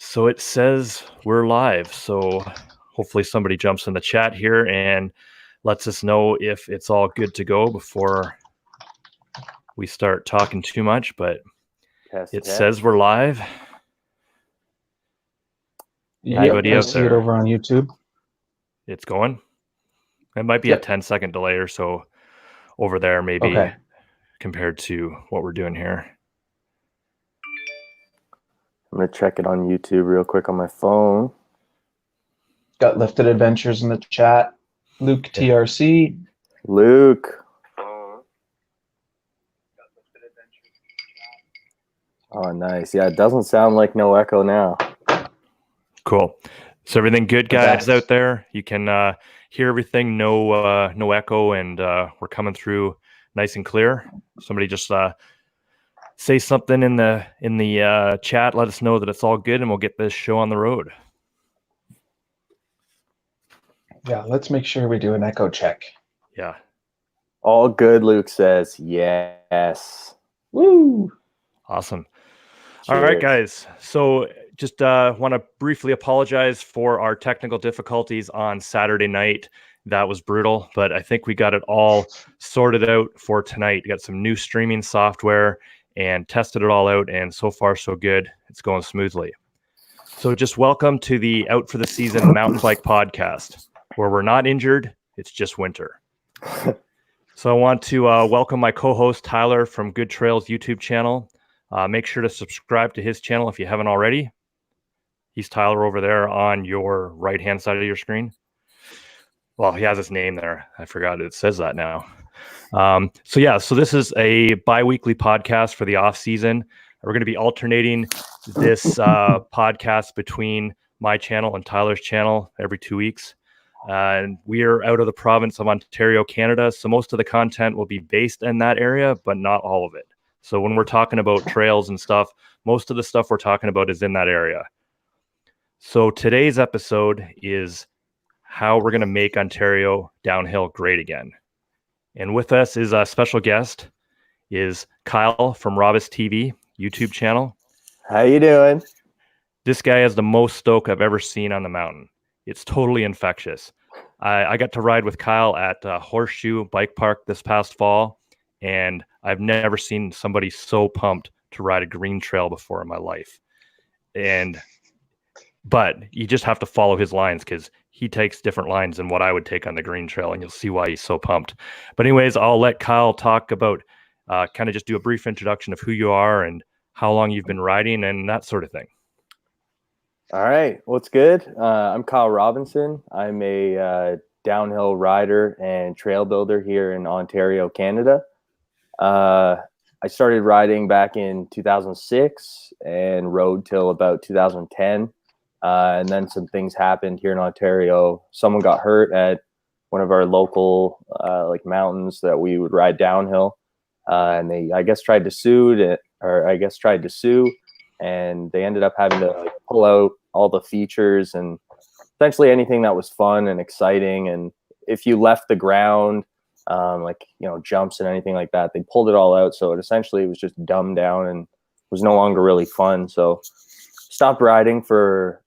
So it says we're live. So hopefully somebody jumps in the chat here and lets us know if it's all good to go before we start talking too much. But it says we're live. Anybody out there? See it over on YouTube. It's going. It might be a 10-second delay or so over there, maybe compared to what we're doing here. I'm going to check it on YouTube real quick on my phone. Got Lifted Adventures in the chat. Luke TRC. Luke. Oh, nice. Yeah, it doesn't sound like no echo now. Cool. So everything good, guys, out there? You can hear everything, no echo, and we're coming through nice and clear. Somebody just say something in the chat. Let us know that it's all good, and we'll get this show on the road. Yeah, let's make sure we do an echo check. Yeah. All good, Luke says. Yes. Woo! Awesome. Cheers. All right, guys. So just want to briefly apologize for our technical difficulties on Saturday night. That was brutal, but I think we got it all sorted out for tonight. We got some new streaming software and tested it all out, and so far so good. It's going smoothly. So just welcome to the Out for the Season Mountain Bike Podcast, where we're not injured, it's just winter. So I want to welcome my co-host Tyler from Good Trails YouTube channel. Make sure to subscribe to his channel if you haven't already. He's Tyler over there on your right-hand side of your screen. Well, he has his name there. I forgot it says that now. So this is a bi-weekly podcast for the off season. We're going to be alternating this podcast between my channel and Tyler's channel every 2 weeks. And we are out of the province of Ontario, Canada. So most of the content will be based in that area, but not all of it. So when we're talking about trails and stuff, most of the stuff we're talking about is in that area. So today's episode is how we're going to make Ontario downhill great again. And with us is a special guest, is Kyle from Robbis TV YouTube channel. How you doing? This guy has the most stoke I've ever seen on the mountain. It's totally infectious. I got to ride with Kyle at Horseshoe Bike Park this past fall, and I've never seen somebody so pumped to ride a green trail before in my life. But you just have to follow his lines because he takes different lines than what I would take on the green trail, and you'll see why he's so pumped. But anyways, I'll let Kyle talk about kind of just do a brief introduction of who you are and how long you've been riding and that sort of thing. All right. Well, it's good. I'm Kyle Robinson. I'm a downhill rider and trail builder here in Ontario, Canada. I started riding back in 2006 and rode till about 2010. And then some things happened here in Ontario. Someone got hurt at one of our local mountains that we would ride downhill. And they, I guess, tried to sue, and they ended up having to pull out all the features and essentially anything that was fun and exciting. And if you left the ground, jumps and anything like that, they pulled it all out. So it essentially was just dumbed down and was no longer really fun. So stopped riding for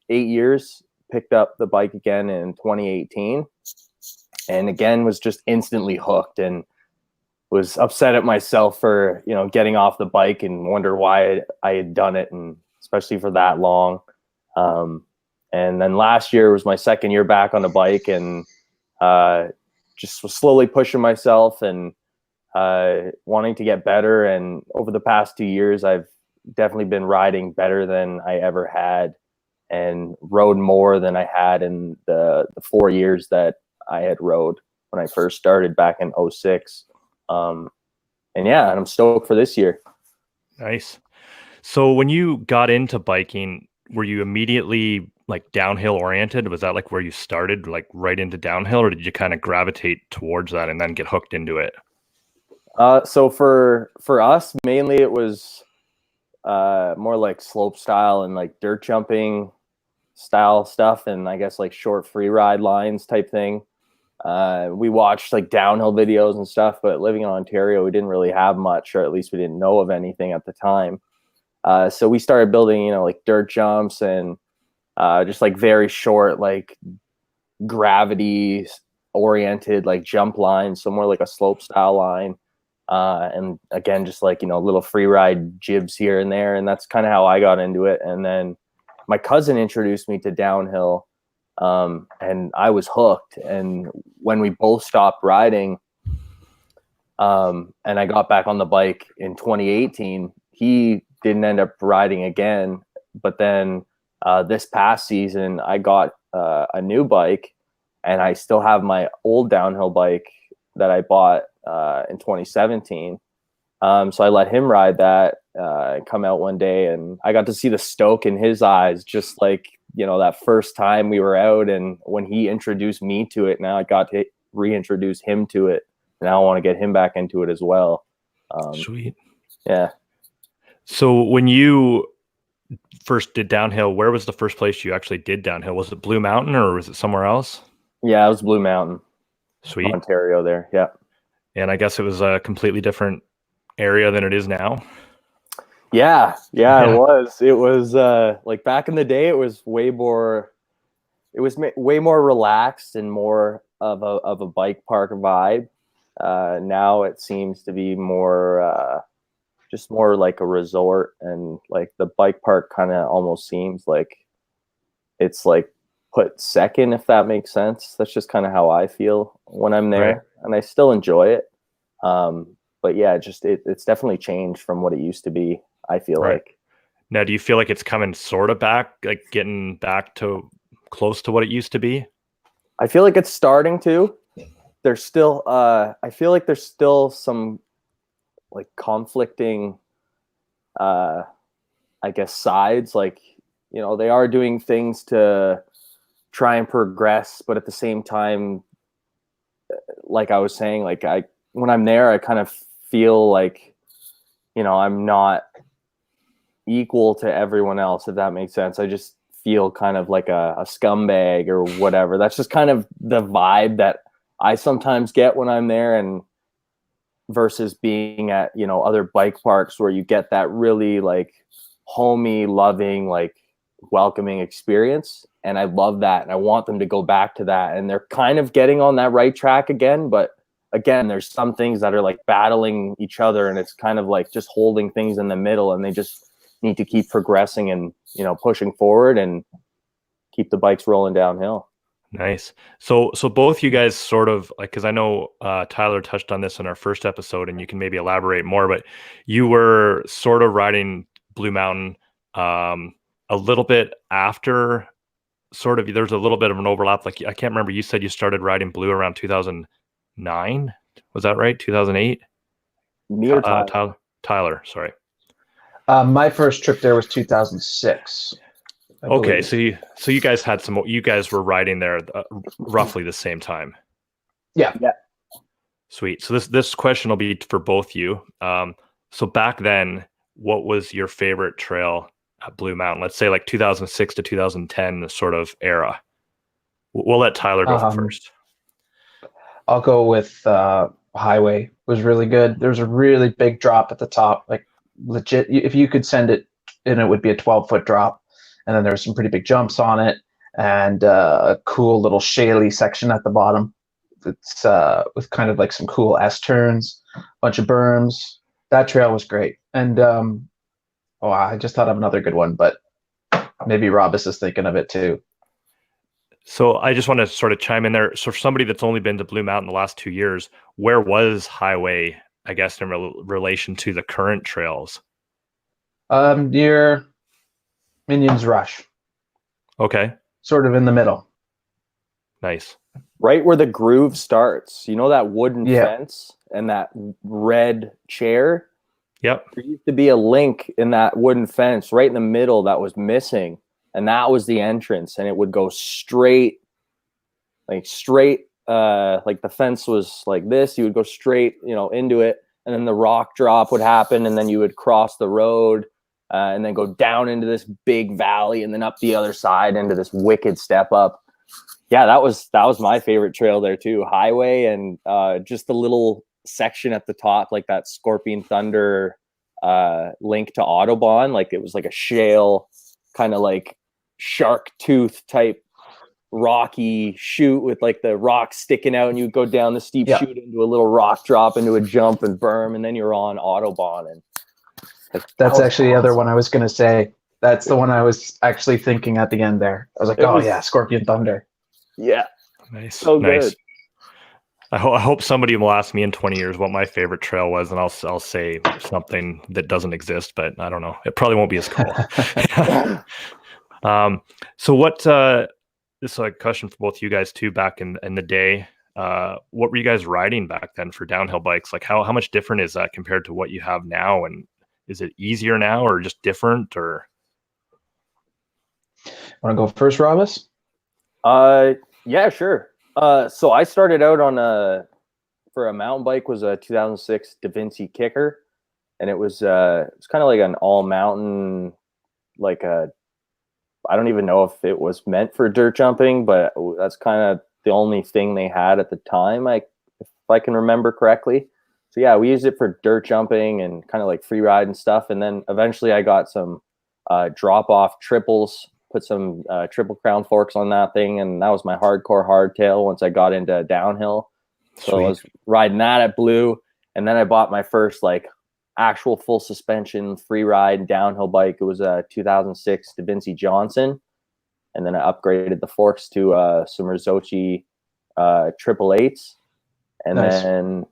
8 years, picked up the bike again in 2018, and again was just instantly hooked and was upset at myself for, getting off the bike and wonder why I had done it, and especially for that long. And then last year was my second year back on the bike, and just was slowly pushing myself and wanting to get better. And over the past 2 years, I've definitely been riding better than I ever had, and rode more than I had in the 4 years that I had rode when I first started back in 2006. And I'm stoked for this year. Nice. So when you got into biking, were you immediately like downhill oriented? Was that like where you started, like right into downhill, or did you kind of gravitate towards that and then get hooked into it? So for us, mainly it was more like slope style and like dirt jumping style stuff, and I guess like short free ride lines type thing. We watched like downhill videos and stuff, but living in Ontario, we didn't really have much, or at least we didn't know of anything at the time. So we started building, like dirt jumps and just like very short, like gravity oriented, like jump lines, so more like a slope style line. And again, just like, little free ride jibs here and there. And that's kind of how I got into it. And then my cousin introduced me to downhill, and I was hooked. And when we both stopped riding, and I got back on the bike in 2018, he didn't end up riding again. But then this past season, I got a new bike, and I still have my old downhill bike that I bought in 2017. So I let him ride that, come out one day, and I got to see the stoke in his eyes, just like, that first time we were out. And when he introduced me to it, now I got to reintroduce him to it. Now I want to get him back into it as well. Sweet. Yeah. So when you first did downhill, where was the first place you actually did downhill? Was it Blue Mountain or was it somewhere else? Yeah, it was Blue Mountain. Sweet. Ontario there. Yeah. And I guess it was a completely different area than it is now. Yeah. It was like back in the day, it was way more relaxed and more of a bike park vibe. Now it seems to be more, just more like a resort, and like the bike park kind of almost seems like it's like put second, if that makes sense. That's just kind of how I feel when I'm there. Right. And I still enjoy it. But yeah, it's definitely changed from what it used to be, I feel like. Now, do you feel like it's coming sort of back, like getting back to close to what it used to be? I feel like it's starting to. There's still, I feel like there's still some like conflicting, I guess, sides. Like, they are doing things to try and progress, but at the same time, like I was saying, like when I'm there, I kind of feel like, I'm not equal to everyone else, if that makes sense. I just feel kind of like a scumbag or whatever. That's just kind of the vibe that I sometimes get when I'm there, and versus being at, other bike parks where you get that really like homey, loving, like welcoming experience. And I love that. And I want them to go back to that. And they're kind of getting on that right track again. But again, there's some things that are like battling each other, and it's kind of like just holding things in the middle, and they just need to keep progressing and, pushing forward and keep the bikes rolling downhill. Nice. So both you guys sort of like, because I know Tyler touched on this in our first episode, and you can maybe elaborate more, but you were sort of riding Blue Mountain a little bit after, sort of, there's a little bit of an overlap. Like, I can't remember, you said you started riding Blue around 2009. Was that right? 2008? Me or Tyler? Tyler, sorry. My first trip there was 2006. Okay, so you guys had you guys were riding there roughly the same time. Yeah. Sweet. So this question will be for both you. So back then, what was your favorite trail at Blue Mountain? Let's say like 2006 to 2010, the sort of era. We'll let Tyler go first. I'll go with Highway. Was really good. There's a really big drop at the top, like legit. If you could send it, and it would be a 12-foot drop. And then there's some pretty big jumps on it, and a cool little shaly section at the bottom. It's with kind of like some cool S turns, bunch of berms. That trail was great. And I just thought of another good one, but maybe Robbis is thinking of it too. So I just want to sort of chime in there. So for somebody that's only been to Blue Mountain the last 2 years, where was Highway, I guess, in relation to the current trails? Near Minions Rush. Okay. Sort of in the middle. Nice. Right where the groove starts. You know that wooden fence and that red chair? Yep. There used to be a link in that wooden fence right in the middle that was missing. And that was the entrance. And it would go straight, like the fence was like this. You would go straight, into it. And then the rock drop would happen. And then you would cross the road. And then go down into this big valley, and then up the other side into this wicked step up. Yeah, that was my favorite trail there too. Highway, and just the little section at the top, like that Scorpion Thunder link to Autobahn. Like it was like a shale kind of like shark tooth type rocky chute with like the rocks sticking out, and you go down the steep chute into a little rock drop into a jump and berm, and then you're on Autobahn. And that's actually the other one I was going to say. That's the one I was actually thinking at the end there. I was like, yeah, Scorpion Thunder. Yeah. Nice. So nice. Good. I hope somebody will ask me in 20 years what my favorite trail was, and I'll say something that doesn't exist, but I don't know. It probably won't be as cool. So what, this is a question for both you guys too, back in the day, what were you guys riding back then for downhill bikes? Like how much different is that compared to what you have now? And is it easier now or just different, or? Want to go first, Robbis? Yeah, sure. So I started out on for a mountain bike was a 2006 Da Vinci Kicker, and it was kind of like an all mountain, like I don't even know if it was meant for dirt jumping, but that's kind of the only thing they had at the time, if I can remember correctly. So yeah, we used it for dirt jumping and kind of like free ride and stuff. And then eventually I got some drop off triples, put some triple crown forks on that thing, and that was my hardcore hardtail once I got into downhill. So Sweet. I was riding that at Blue, and then I bought my first like actual full suspension free ride downhill bike. It was a 2006 Da Vinci Johnson, and then I upgraded the forks to some Rizzochi 888s, and Nice. then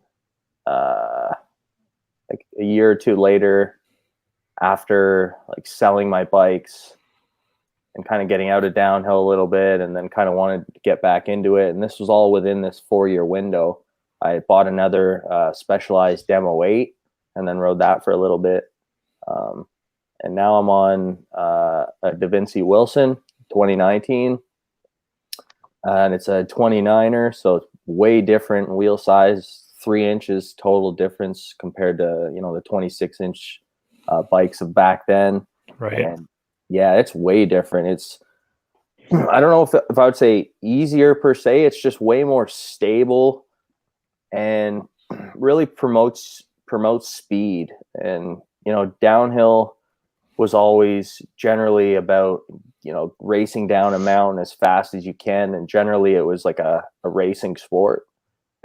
like a year or two later, after like selling my bikes and kind of getting out of downhill a little bit, and then kind of wanted to get back into it, and this was all within this 4-year window, I bought another Specialized Demo 8 and then rode that for a little bit. And now I'm on a Da Vinci Wilson 2019, and it's a 29er, so it's way different wheel size, 3 inches total difference compared to, you know, the 26-inch bikes of back then. Right. And yeah, it's way different. It's, I don't know if I would say easier per se. It's just way more stable and really promotes speed. And, you know, downhill was always generally about, you know, racing down a mountain as fast as you can. And generally it was like a racing sport.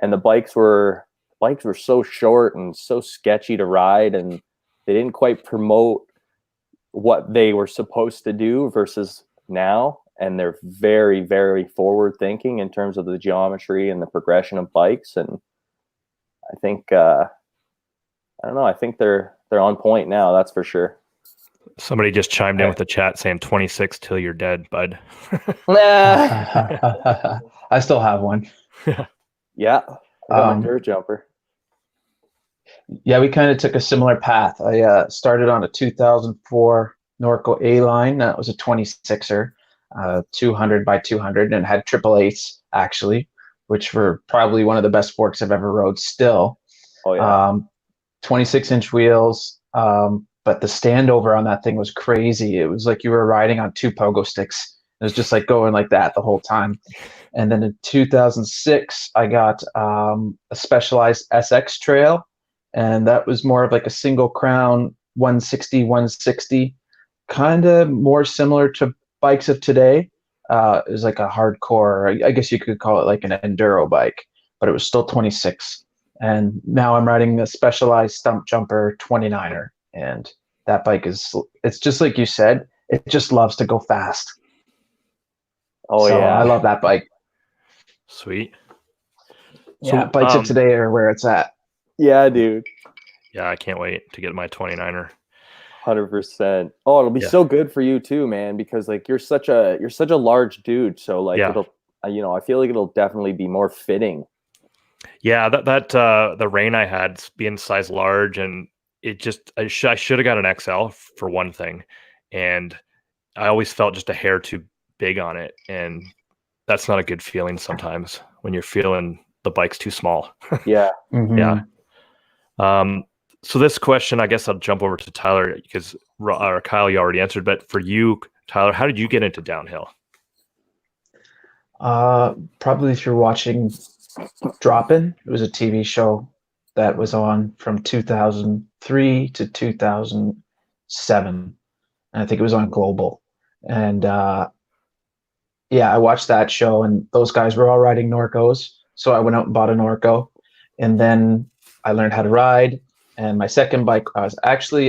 And the bikes were so short and so sketchy to ride, and they didn't quite promote what they were supposed to do versus now. And they're very, very forward thinking in terms of the geometry and the progression of bikes. And I think, I don't know, I think they're on point now. That's for sure. Somebody just chimed in with the chat saying 26 till you're dead, bud. I still have one. Yeah. I got my dirt jumper. Yeah, we kind of took a similar path. I started on a 2004 Norco A-Line. That was a 26er, 200 by 200, and had 888s, actually, which were probably one of the best forks I've ever rode still. Oh, yeah. 26-inch wheels, but the standover on that thing was crazy. It was like you were riding on 2 pogo sticks. It was just like going like that the whole time. And then in 2006, I got a Specialized SX Trail, and that was more of like a single crown 160, kind of more similar to bikes of today. It was like a hardcore, I guess you could call it like an enduro bike, but it was still 26. And now I'm riding a Specialized Stump Jumper 29er, and that bike it's just like you said, it just loves to go fast. Oh, so yeah. I love that bike. Sweet. Yeah, So, bikes of today are where it's at. Yeah, dude. Yeah, I can't wait to get my 29er. 100%. Oh, it'll be so good for you too, man, because like you're such a large dude. So like it'll, you know, I feel like it'll definitely be more fitting. Yeah, that the Rain I had being size large, and it just I should have got an XL for one thing, and I always felt just a hair too big on it, and that's not a good feeling sometimes when you're feeling the bike's too small. Yeah. Mm-hmm. Yeah. So this question, I guess I'll jump over to Tyler because Kyle, you already answered. But for you, Tyler, how did you get into downhill? Probably through watching Drop-In. It was a TV show that was on from 2003 to 2007. And I think it was on Global. And yeah, I watched that show, and those guys were all riding Norcos. So I went out and bought a Norco, and then I learned how to ride. And my second bike, I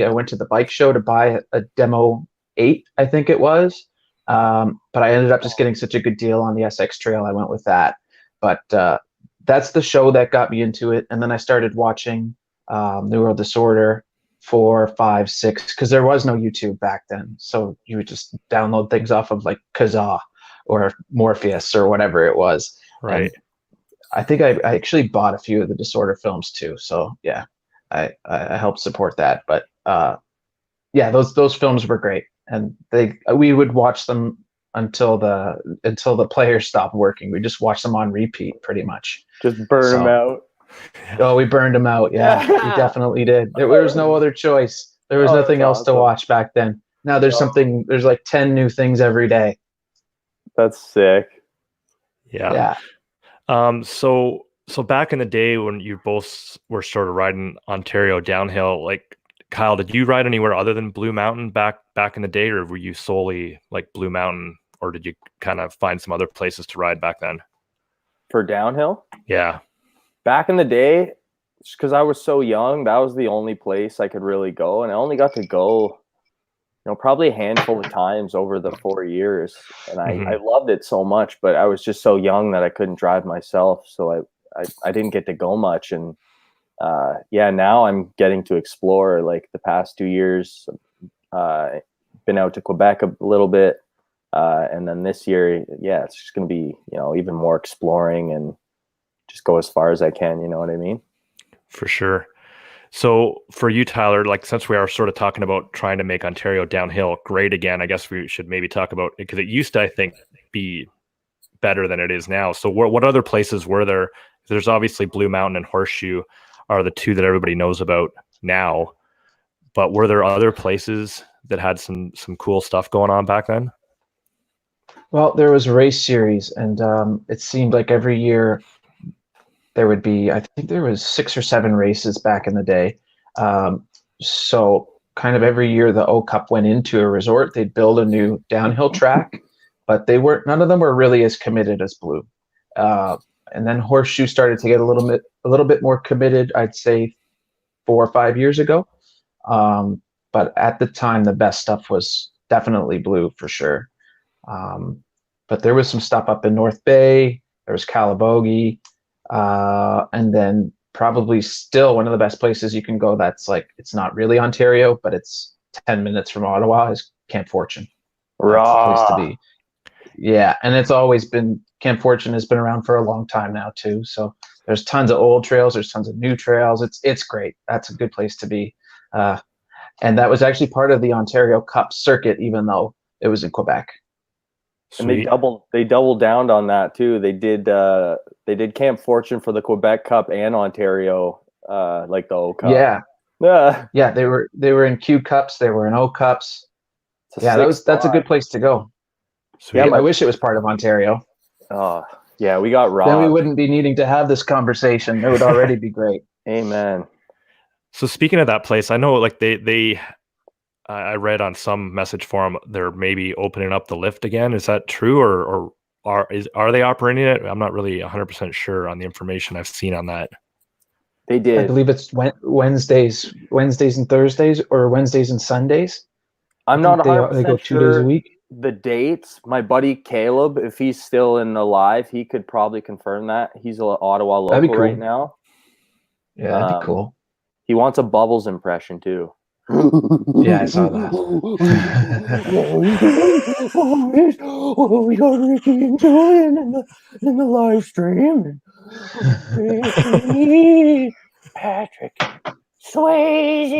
went to the bike show to buy a Demo 8, I think it was. But I ended up just getting such a good deal on the SX Trail. I went with that. But that's the show that got me into it. And then I started watching New World Disorder 4, 5, 6, because there was no YouTube back then. So you would just download things off of like Kazaa or Morpheus or whatever it was. Right. And I think I actually bought a few of the Disorder films too. So yeah, I helped support that. But yeah, those films were great, and we would watch them until the players stopped working. We just watched them on repeat, pretty much. Just burn them out. Oh, we burned them out. Yeah, we definitely did. There was no other choice. There was nothing else to watch back then. Now there's like 10 new things every day. That's sick. Yeah. So back in the day when you both were sort of riding Ontario downhill, like Kyle, did you ride anywhere other than Blue Mountain back in the day, or were you solely like Blue Mountain, or did you kind of find some other places to ride back then? For downhill? Yeah. Back in the day, because I was so young, that was the only place I could really go, and I only got to go, probably a handful of times over the 4 years, and I loved it so much, but I was just so young that I couldn't drive myself, so I didn't get to go much. And now I'm getting to explore. Like the past 2 years, been out to Quebec a little bit, and then this year, it's just going to be even more exploring and just go as far as I can. You know what I mean? For sure. So for you, Tyler, like since we are sort of talking about trying to make Ontario downhill great again, I guess we should maybe talk about it, because it used to, I think, be better than it is now. So what other places were there? There's obviously Blue Mountain and Horseshoe are the two that everybody knows about now, but were there other places that had some cool stuff going on back then? Well, there was a race series, and it seemed like every year there would be, I think there was 6 or 7 races back in the day. So kind of every year the O Cup went into a resort, they'd build a new downhill track, but none of them were really as committed as Blue. And then Horseshoe started to get a little bit more committed, I'd say 4 or 5 years ago. But at the time, the best stuff was definitely Blue for sure. But there was some stuff up in North Bay. There was Calabogie. And then probably still one of the best places you can go that's like, it's not really Ontario, but it's 10 minutes from Ottawa, is Camp Fortune. That's the place to be. Yeah, and it's always been, Camp Fortune has been around for a long time now too. So there's tons of old trails, there's tons of new trails. It's great. That's a good place to be. And that was actually part of the Ontario Cup circuit, even though it was in Quebec. And they doubled down on that too. They did Camp Fortune for the Quebec Cup and Ontario, like the O Cup. Yeah. They were in Q Cups. They were in O Cups. Yeah, that's a good place to go. Sweet. Yeah, I wish it was part of Ontario. Yeah, we got robbed. Then we wouldn't be needing to have this conversation. It would already be great. Amen. So speaking of that place, I know like I read on some message forum they're maybe opening up the lift again. Is that true, or are they operating it? I'm not really 100% sure on the information I've seen on that. They did. I believe it's Wednesdays and Thursdays, or Wednesdays and Sundays. I'm not 100% they go 2 sure days a week. The dates. My buddy Caleb, if he's still alive, he could probably confirm that. He's an Ottawa local cool. right now. Yeah, that'd be cool. He wants a Bubbles impression too. Yeah, I saw that. We got Ricky and Julian in the live stream. Patrick Swayze.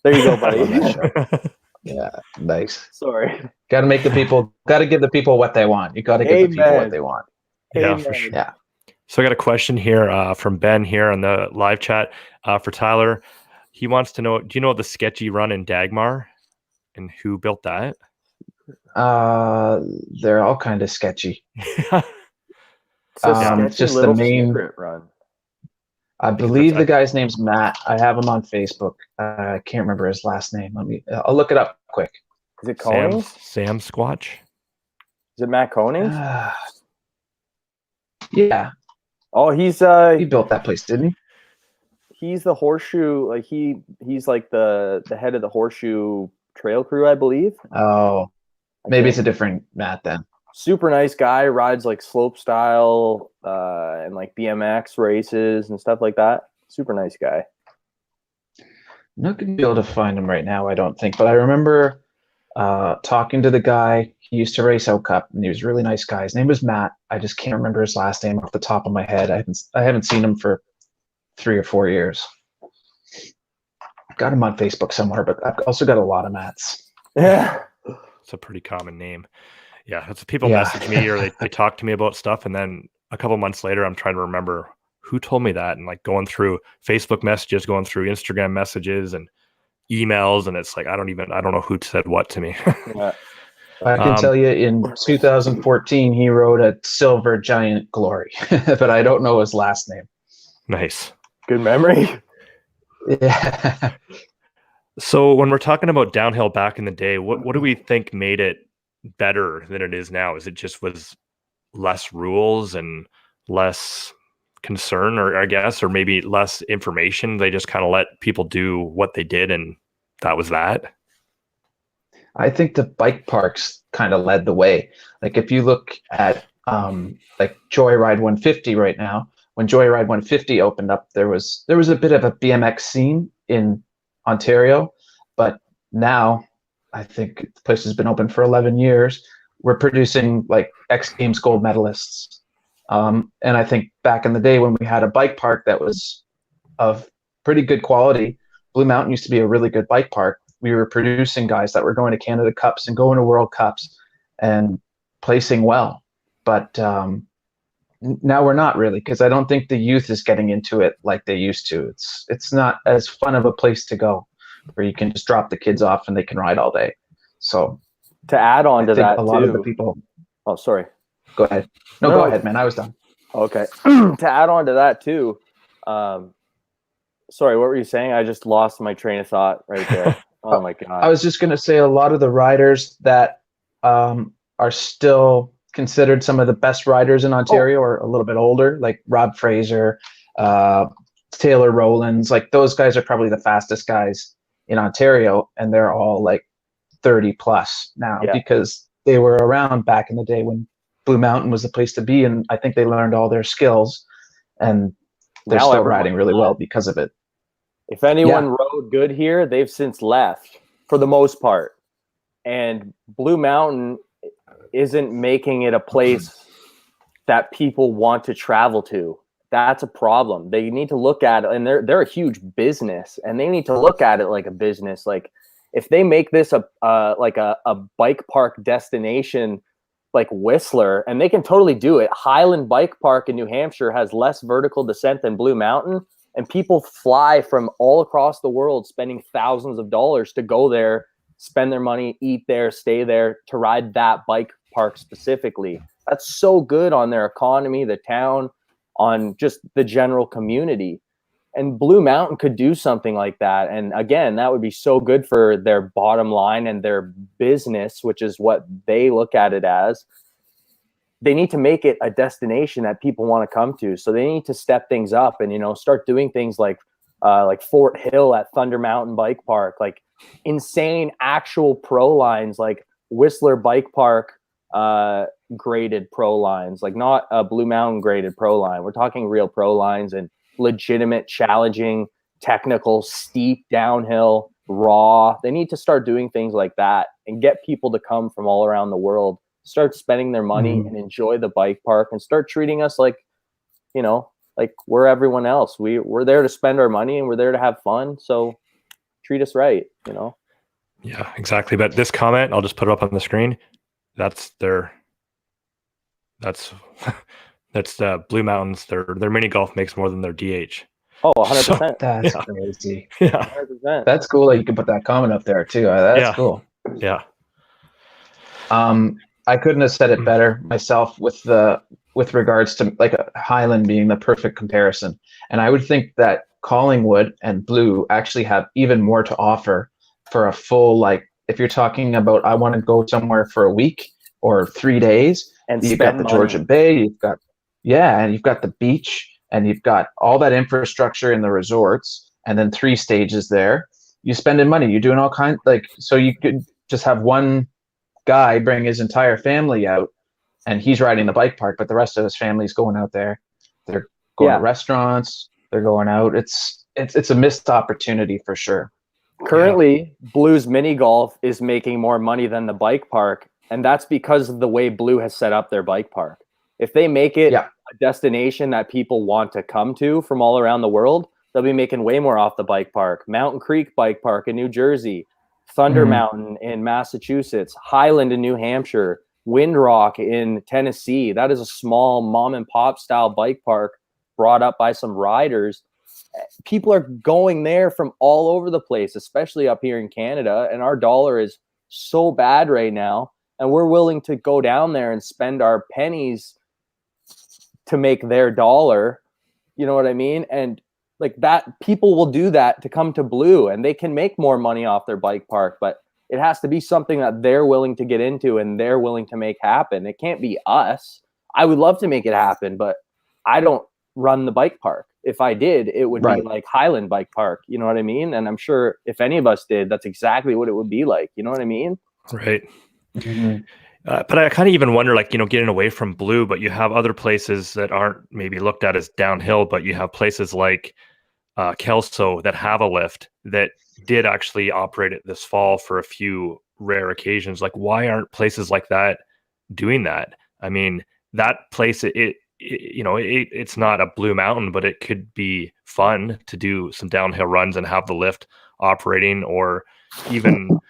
There you go, buddy. Yeah, nice. Sorry. Got to give the people what they want. You got to give the people what they want. Yeah, for sure. Yeah. So I got a question here from Ben here on the live chat for Tyler. He wants to know, do you know the sketchy run in Dagmar and who built that? They're all kind of sketchy. It's a sketchy just the little main. secret run. I believe the guy's name's Matt. I have him on Facebook. I can't remember his last name. I'll look it up quick. Is it Koning? Sam Squatch? Is it Matt Koning? Yeah. Oh, he's he built that place, didn't he? He's the horseshoe, like he's like the head of the horseshoe trail crew, I believe. Oh, maybe it's a different Matt then. Super nice guy, rides like slope style and like BMX races and stuff like that. Super nice guy. I'm not gonna be able to find him right now, I don't think, but I remember talking to the guy. He used to race Out Cup, and he was a really nice guy. His name was Matt. I just can't remember his last name off the top of my head. I haven't seen him for 3 or 4 years. I've got him on Facebook somewhere, but I've also got a lot of Matts. Yeah, it's a pretty common name. Yeah, it's people message me or they talk to me about stuff, and then a couple months later, I'm trying to remember who told me that, and like going through Facebook messages, going through Instagram messages and emails, and it's like I don't know who said what to me. Yeah. I can tell you in 2014 he rode a Silver Giant Glory, but I don't know his last name. Nice. Good memory. Yeah. So when we're talking about downhill back in the day, what do we think made it better than it is now? Is it just was less rules and less concern, or I guess, or maybe less information? They just kind of let people do what they did, and that was that. I think the bike parks kind of led the way. Like if you look at like Joyride 150 right now, when Joyride 150 opened up, there was a bit of a BMX scene in Ontario, but now I think the place has been open for 11 years. We're producing like X Games gold medalists. And I think back in the day when we had a bike park that was of pretty good quality, Blue Mountain used to be a really good bike park. We were producing guys that were going to Canada Cups and going to World Cups and placing well. But now we're not really, because I don't think the youth is getting into it like they used to. It's not as fun of a place to go where you can just drop the kids off and they can ride all day. So to add on to that, a lot of the people. Oh, sorry. Go ahead. No, go ahead, man. I was done. Okay. To add on to that too. Sorry, what were you saying? I just lost my train of thought right there. Oh my God. I was just going to say a lot of the riders that are still considered some of the best riders in Ontario are a little bit older, like Rob Fraser, Taylor Rowlands. Like those guys are probably the fastest guys in Ontario, and they're all like 30 plus now because they were around back in the day when Blue Mountain was the place to be, and I think they learned all their skills, and they're now still riding really well because of it. If anyone rode good here, they've since left for the most part. And Blue Mountain isn't making it a place that people want to travel to. That's a problem. They need to look at it, and they're a huge business, and they need to look at it like a business. Like if they make this a bike park destination like Whistler, and they can totally do it. Highland Bike Park in New Hampshire has less vertical descent than Blue Mountain. And people fly from all across the world spending thousands of dollars to go there, spend their money, eat there, stay there, to ride that bike park specifically. That's so good on their economy, the town, on just the general community. And Blue Mountain could do something like that. And again, that would be so good for their bottom line and their business, which is what they look at it as. They need to make it a destination that people want to come to. So they need to step things up and, start doing things like Fort Hill at Thunder Mountain Bike Park, like insane actual pro lines, like Whistler Bike Park graded pro lines, like not a Blue Mountain graded pro line. We're talking real pro lines and legitimate, challenging, technical, steep, downhill, raw. They need to start doing things like that and get people to come from all around the world, start spending their money and enjoy the bike park, and start treating us like, like we're everyone else. We're there to spend our money and we're there to have fun. So treat us right, Yeah, exactly. But this comment, I'll just put it up on the screen. That's Blue Mountains. Their mini golf makes more than their DH. Oh, 100%. So, that's crazy. Yeah. 100%. That's cool that you can put that comment up there too. That's cool. Yeah. I couldn't have said it better myself with regards to like Highland being the perfect comparison. And I would think that Collingwood and Blue actually have even more to offer for a full, like, if you're talking about I want to go somewhere for a week or 3 days, And you've got spend the money. Georgian Bay, and you've got the beach, and you've got all that infrastructure in the resorts, and then 3 stages there. You spending money, you're doing all kinds, like, so you could just have one guy bring his entire family out, and he's riding the bike park, but the rest of his family's going out there. They're going to restaurants. They're going out. It's a missed opportunity for sure. Currently, Blue's mini golf is making more money than the bike park, and that's because of the way Blue has set up their bike park. If they make it a destination that people want to come to from all around the world, they'll be making way more off the bike park. Mountain Creek Bike Park in New Jersey, Thunder Mountain in Massachusetts, Highland in New Hampshire, Windrock in Tennessee. That is a small mom and pop style bike park brought up by some riders. People are going there from all over the place, especially up here in Canada. And our dollar is so bad right now. And we're willing to go down there and spend our pennies to make their dollar. You know what I mean? And like that, people will do that to come to Blue, and they can make more money off their bike park, but it has to be something that they're willing to get into and they're willing to make happen. It can't be us. I would love to make it happen, but I don't run the bike park. If I did, it would be like Highland Bike Park. You know what I mean? And I'm sure if any of us did, that's exactly what it would be like. You know what I mean? Right. But I kind of even wonder, like, getting away from Blue, but you have other places that aren't maybe looked at as downhill, but you have places like Kelso that have a lift that did actually operate it this fall for a few rare occasions. Like, why aren't places like that doing that? I mean, that place, it's not a Blue Mountain, but it could be fun to do some downhill runs and have the lift operating, or even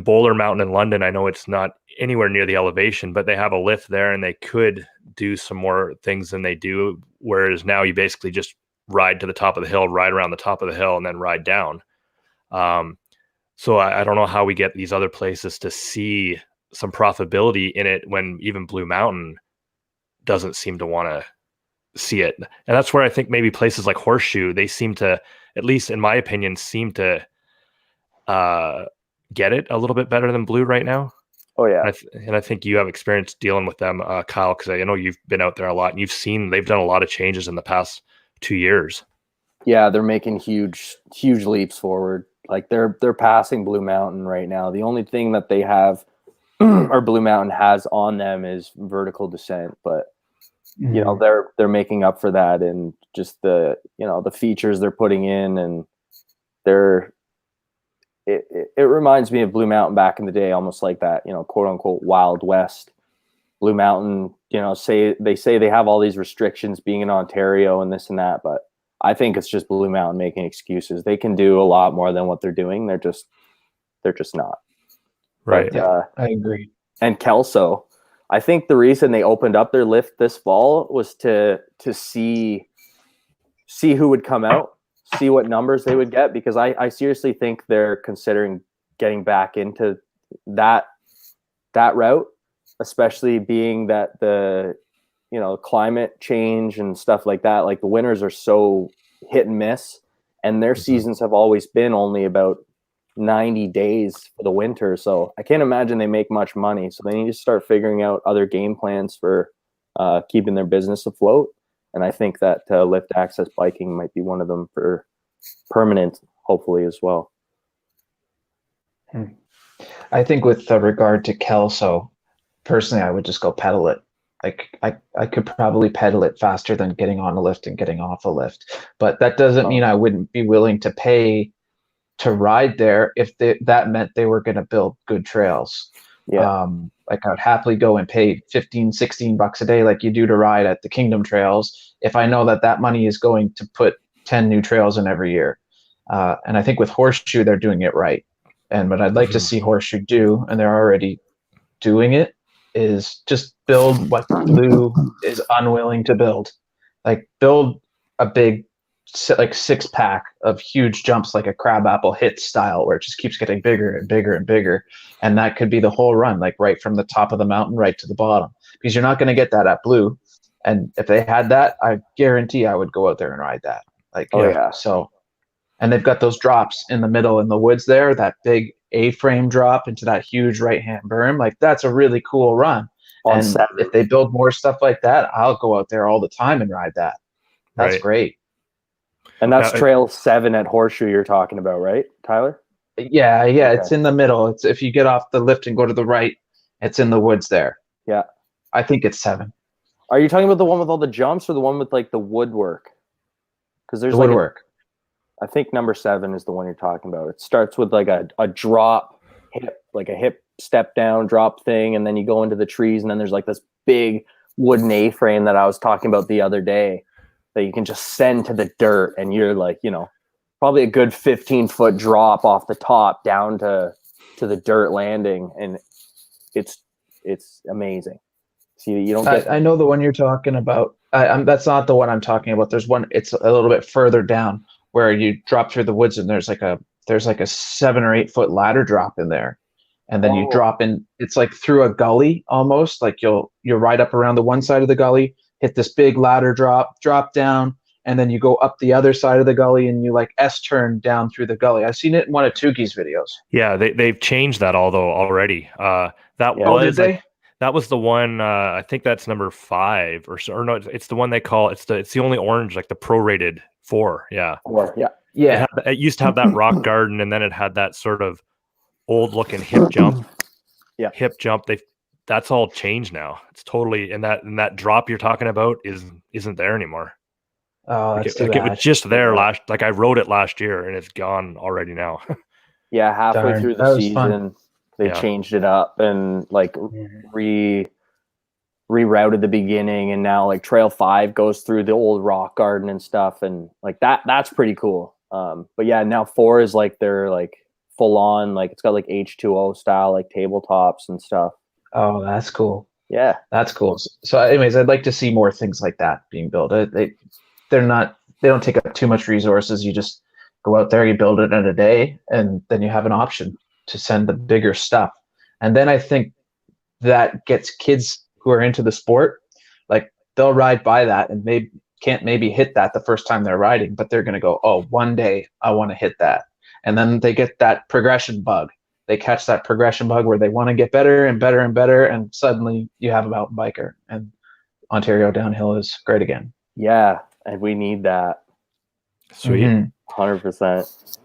Bowler Mountain in London. I know it's not anywhere near the elevation, but they have a lift there and they could do some more things than they do. Whereas now you basically just ride to the top of the hill, ride around the top of the hill, and then ride down. So I don't know how we get these other places to see some profitability in it when even Blue Mountain doesn't seem to want to see it. And that's where I think maybe places like Horseshoe, they seem to, at least in my opinion, seem to get it a little bit better than Blue right now. Oh yeah. And I think you have experience dealing with them, Kyle, because I know you've been out there a lot and you've seen they've done a lot of changes in the past 2 years. Yeah, they're making huge leaps forward. Like they're passing Blue Mountain right now. The only thing that they have or Blue Mountain has on them is vertical descent, but they're making up for that, and just the features they're putting in, and it reminds me of Blue Mountain back in the day, almost like that, quote unquote Wild West. Blue Mountain, say they have all these restrictions being in Ontario and this and that, but I think it's just Blue Mountain making excuses. They can do a lot more than what they're doing. They're just not. Right. But, I agree. And Kelso, I think the reason they opened up their lift this fall was to see who would come out, see what numbers they would get, because I seriously think they're considering getting back into that route, especially being that the climate change and stuff like that, like the winters are so hit and miss, and their seasons have always been only about 90 days for the winter. So I can't imagine they make much money. So they need to start figuring out other game plans for keeping their business afloat. And I think that lift access biking might be one of them for permanent, hopefully, as well. I think with regard to Kelso, personally, I would just go pedal it. Like I could probably pedal it faster than getting on a lift and getting off a lift. But that doesn't mean I wouldn't be willing to pay to ride there if that meant they were going to build good trails. Yeah. Like I would happily go and pay $15-16 a day like you do to ride at the Kingdom Trails if I know that money is going to put 10 new trails in every year. And I think with Horseshoe, they're doing it right. And what I'd like to see Horseshoe do, and they're already doing it, is just build what Blue is unwilling to build. Like build a big like 6-pack of huge jumps, like a crabapple hit style, where it just keeps getting bigger and bigger and bigger. And that could be the whole run, like right from the top of the mountain right to the bottom, because you're not going to get that at Blue. And if they had that, I guarantee I would go out there and ride that. Like, so, and they've got those drops in the middle in the woods there, that big A-frame drop into that huge right-hand berm. Like, that's a really cool run. And if they build more stuff like that, I'll go out there all the time and ride that. That's great. And that's Trail 7 at Horseshoe you're talking about, right, Tyler? Yeah, okay. It's in the middle. It's if you get off the lift and go to the right, it's in the woods there. Yeah. I think it's 7. Are you talking about the one with all the jumps or the one with like the woodwork? Because there's the woodwork. I think number 7 is the one you're talking about. It starts with like a drop hip, like a hip step down drop thing, and then you go into the trees, and then there's like this big wooden A-frame that I was talking about the other day that you can just send to the dirt, and you're like, you know, probably a good 15-foot drop off the top down to the dirt landing, and it's amazing. See, you don't get. I know the one you're talking about. That's not the one I'm talking about. There's one. It's a little bit further down where you drop through the woods, and there's like a 7 or 8 foot ladder drop in there, and then you drop in. It's like through a gully almost. Like you'll ride up around the one side of the gully, hit this big ladder drop down, and then you go up the other side of the gully, and you like S-turn down through the gully. I've seen it in one of Tuki's videos. Yeah, they've changed that already. Did they? That was the one. I think that's number 5 or no. It's the one they call it's the only orange, like the prorated 4. Yeah. 4. Yeah. Yeah. It used to have that rock garden, and then it had that sort of old looking hip jump. Yeah. Hip jump. That's all changed now. It's totally and that drop you're talking about isn't there anymore. Oh, that's it was just there I rode it last year, and it's gone already now. Yeah, halfway through the season. They changed it up and like rerouted the beginning, and now like Trail 5 goes through the old rock garden and stuff, and like that's pretty cool. But yeah, now 4 is like they're like full on, like it's got like H2O style like tabletops and stuff. Oh, that's cool. Yeah, that's cool. So anyways, I'd like to see more things like that being built. They don't take up too much resources. You just go out there, you build it in a day, and then you have an option to send the bigger stuff. And then I think that gets kids who are into the sport, like they'll ride by that and can't maybe hit that the first time they're riding, but they're going to go, oh, one day I want to hit that. And then they get that progression bug. They catch that progression bug where they want to get better and better and better. And suddenly you have a mountain biker, and Ontario downhill is great again. Yeah. And we need that. Sweet. 100%.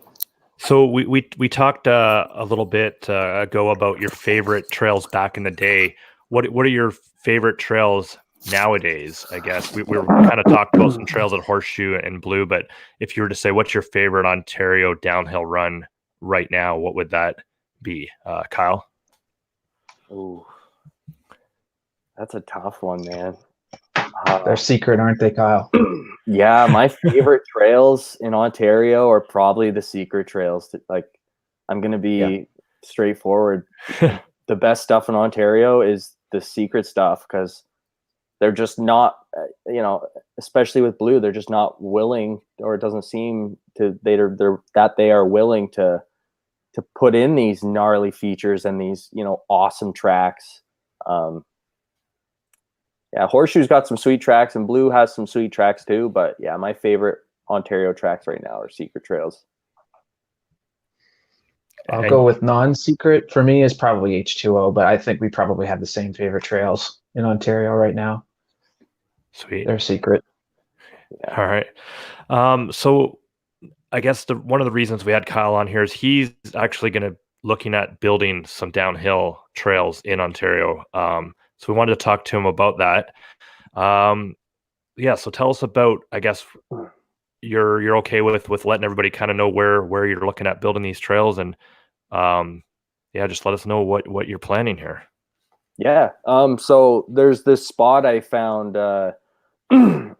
So we talked a little bit ago about your favorite trails back in the day. What are your favorite trails nowadays? I guess we were kind of talking about some trails at Horseshoe and Blue, but if you were to say what's your favorite Ontario downhill run right now, what would that be, Kyle? Ooh, that's a tough one, man. They're secret, aren't they, Kyle? Yeah, my favorite trails in Ontario are probably the secret trails. Like, I'm going to be straightforward. The best stuff in Ontario is the secret stuff, because they're just not, especially with Blue, they're just not willing, or it doesn't seem to they are willing to put in these gnarly features and these awesome tracks. Yeah, Horseshoe's got some sweet tracks, and Blue has some sweet tracks too. But yeah, my favorite Ontario tracks right now are secret trails. I'll go with non-secret. For me, is probably H2O, but I think we probably have the same favorite trails in Ontario right now. Sweet. They're secret. Yeah. All right. So I guess one of the reasons we had Kyle on here is he's actually looking at building some downhill trails in Ontario. So we wanted to talk to him about that. So tell us about, I guess, you're okay with letting everybody kind of know where you're looking at building these trails, and just let us know what you're planning here. Yeah. So there's this spot I found. I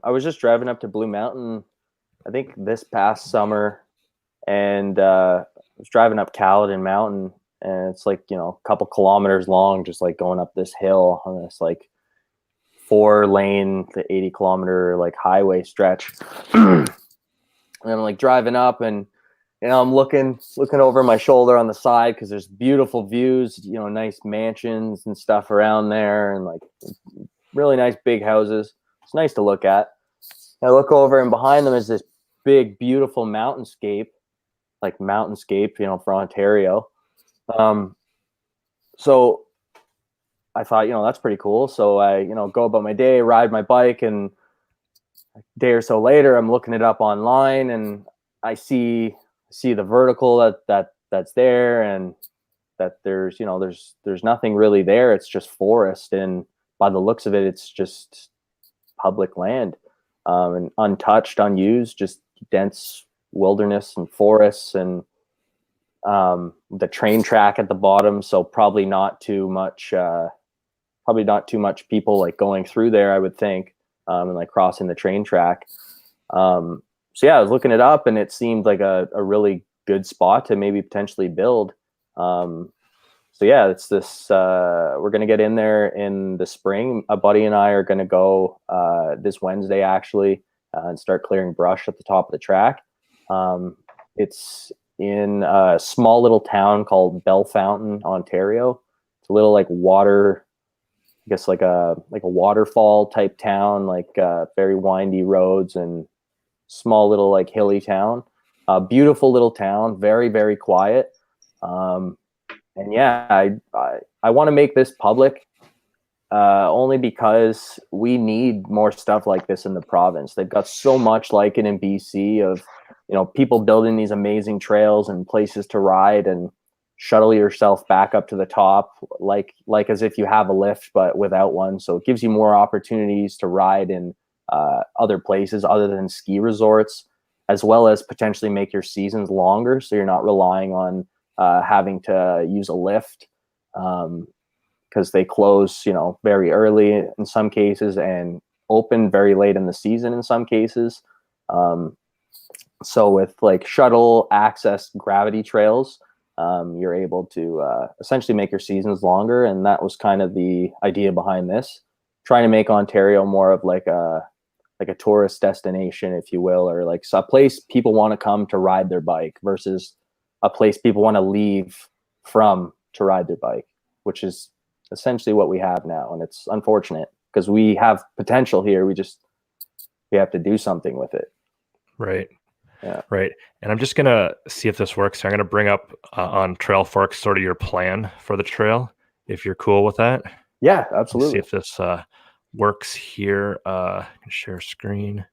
was just driving up to Blue Mountain, I think this past summer, and I was driving up Caledon Mountain, and it's like, a couple kilometers long, just like going up this hill on this like 4-lane to 80-kilometer like highway stretch. And I'm like driving up, and I'm looking over my shoulder on the side because there's beautiful views, nice mansions and stuff around there, and like really nice big houses. It's nice to look at. I look over, and behind them is this big, beautiful mountainscape, for Ontario. So I thought, that's pretty cool. So I, go about my day, ride my bike, and a day or so later, I'm looking it up online, and I see the vertical that's there, and that there's nothing really there. It's just forest, and by the looks of it, it's just public land, and untouched, unused, just dense wilderness and forests, and the train track at the bottom. So probably not too much people like going through there, I would think, and like crossing the train track. So yeah, I was looking it up, and it seemed like a really good spot to maybe potentially build. So yeah, it's this, we're going to get in there in the spring. A buddy and I are going to go this Wednesday actually, and start clearing brush at the top of the track. It's in a small little town called Bellefontaine, Ontario. It's a little like water, I guess like a waterfall type town, like very windy roads and small little like hilly town. Beautiful little town, very, very quiet. And yeah, I want to make this public only because we need more stuff like this in the province. They've got so much like it in BC of, people building these amazing trails and places to ride and shuttle yourself back up to the top, like as if you have a lift, but without one. So it gives you more opportunities to ride in other places other than ski resorts, as well as potentially make your seasons longer. So you're not relying on having to use a lift, because they close, very early in some cases and open very late in the season in some cases. So with like shuttle access gravity trails, you're able to essentially make your seasons longer. And that was kind of the idea behind this, trying to make Ontario more of like a tourist destination, if you will, or like a place people want to come to ride their bike versus a place people want to leave from to ride their bike, which is essentially what we have now. And it's unfortunate because we have potential here. We have to do something with it. Right. Yeah. Right. And I'm just going to see if this works. So I'm going to bring up on Trail Forks sort of your plan for the trail, if you're cool with that. Yeah, absolutely. Let's see if this works here. Share screen.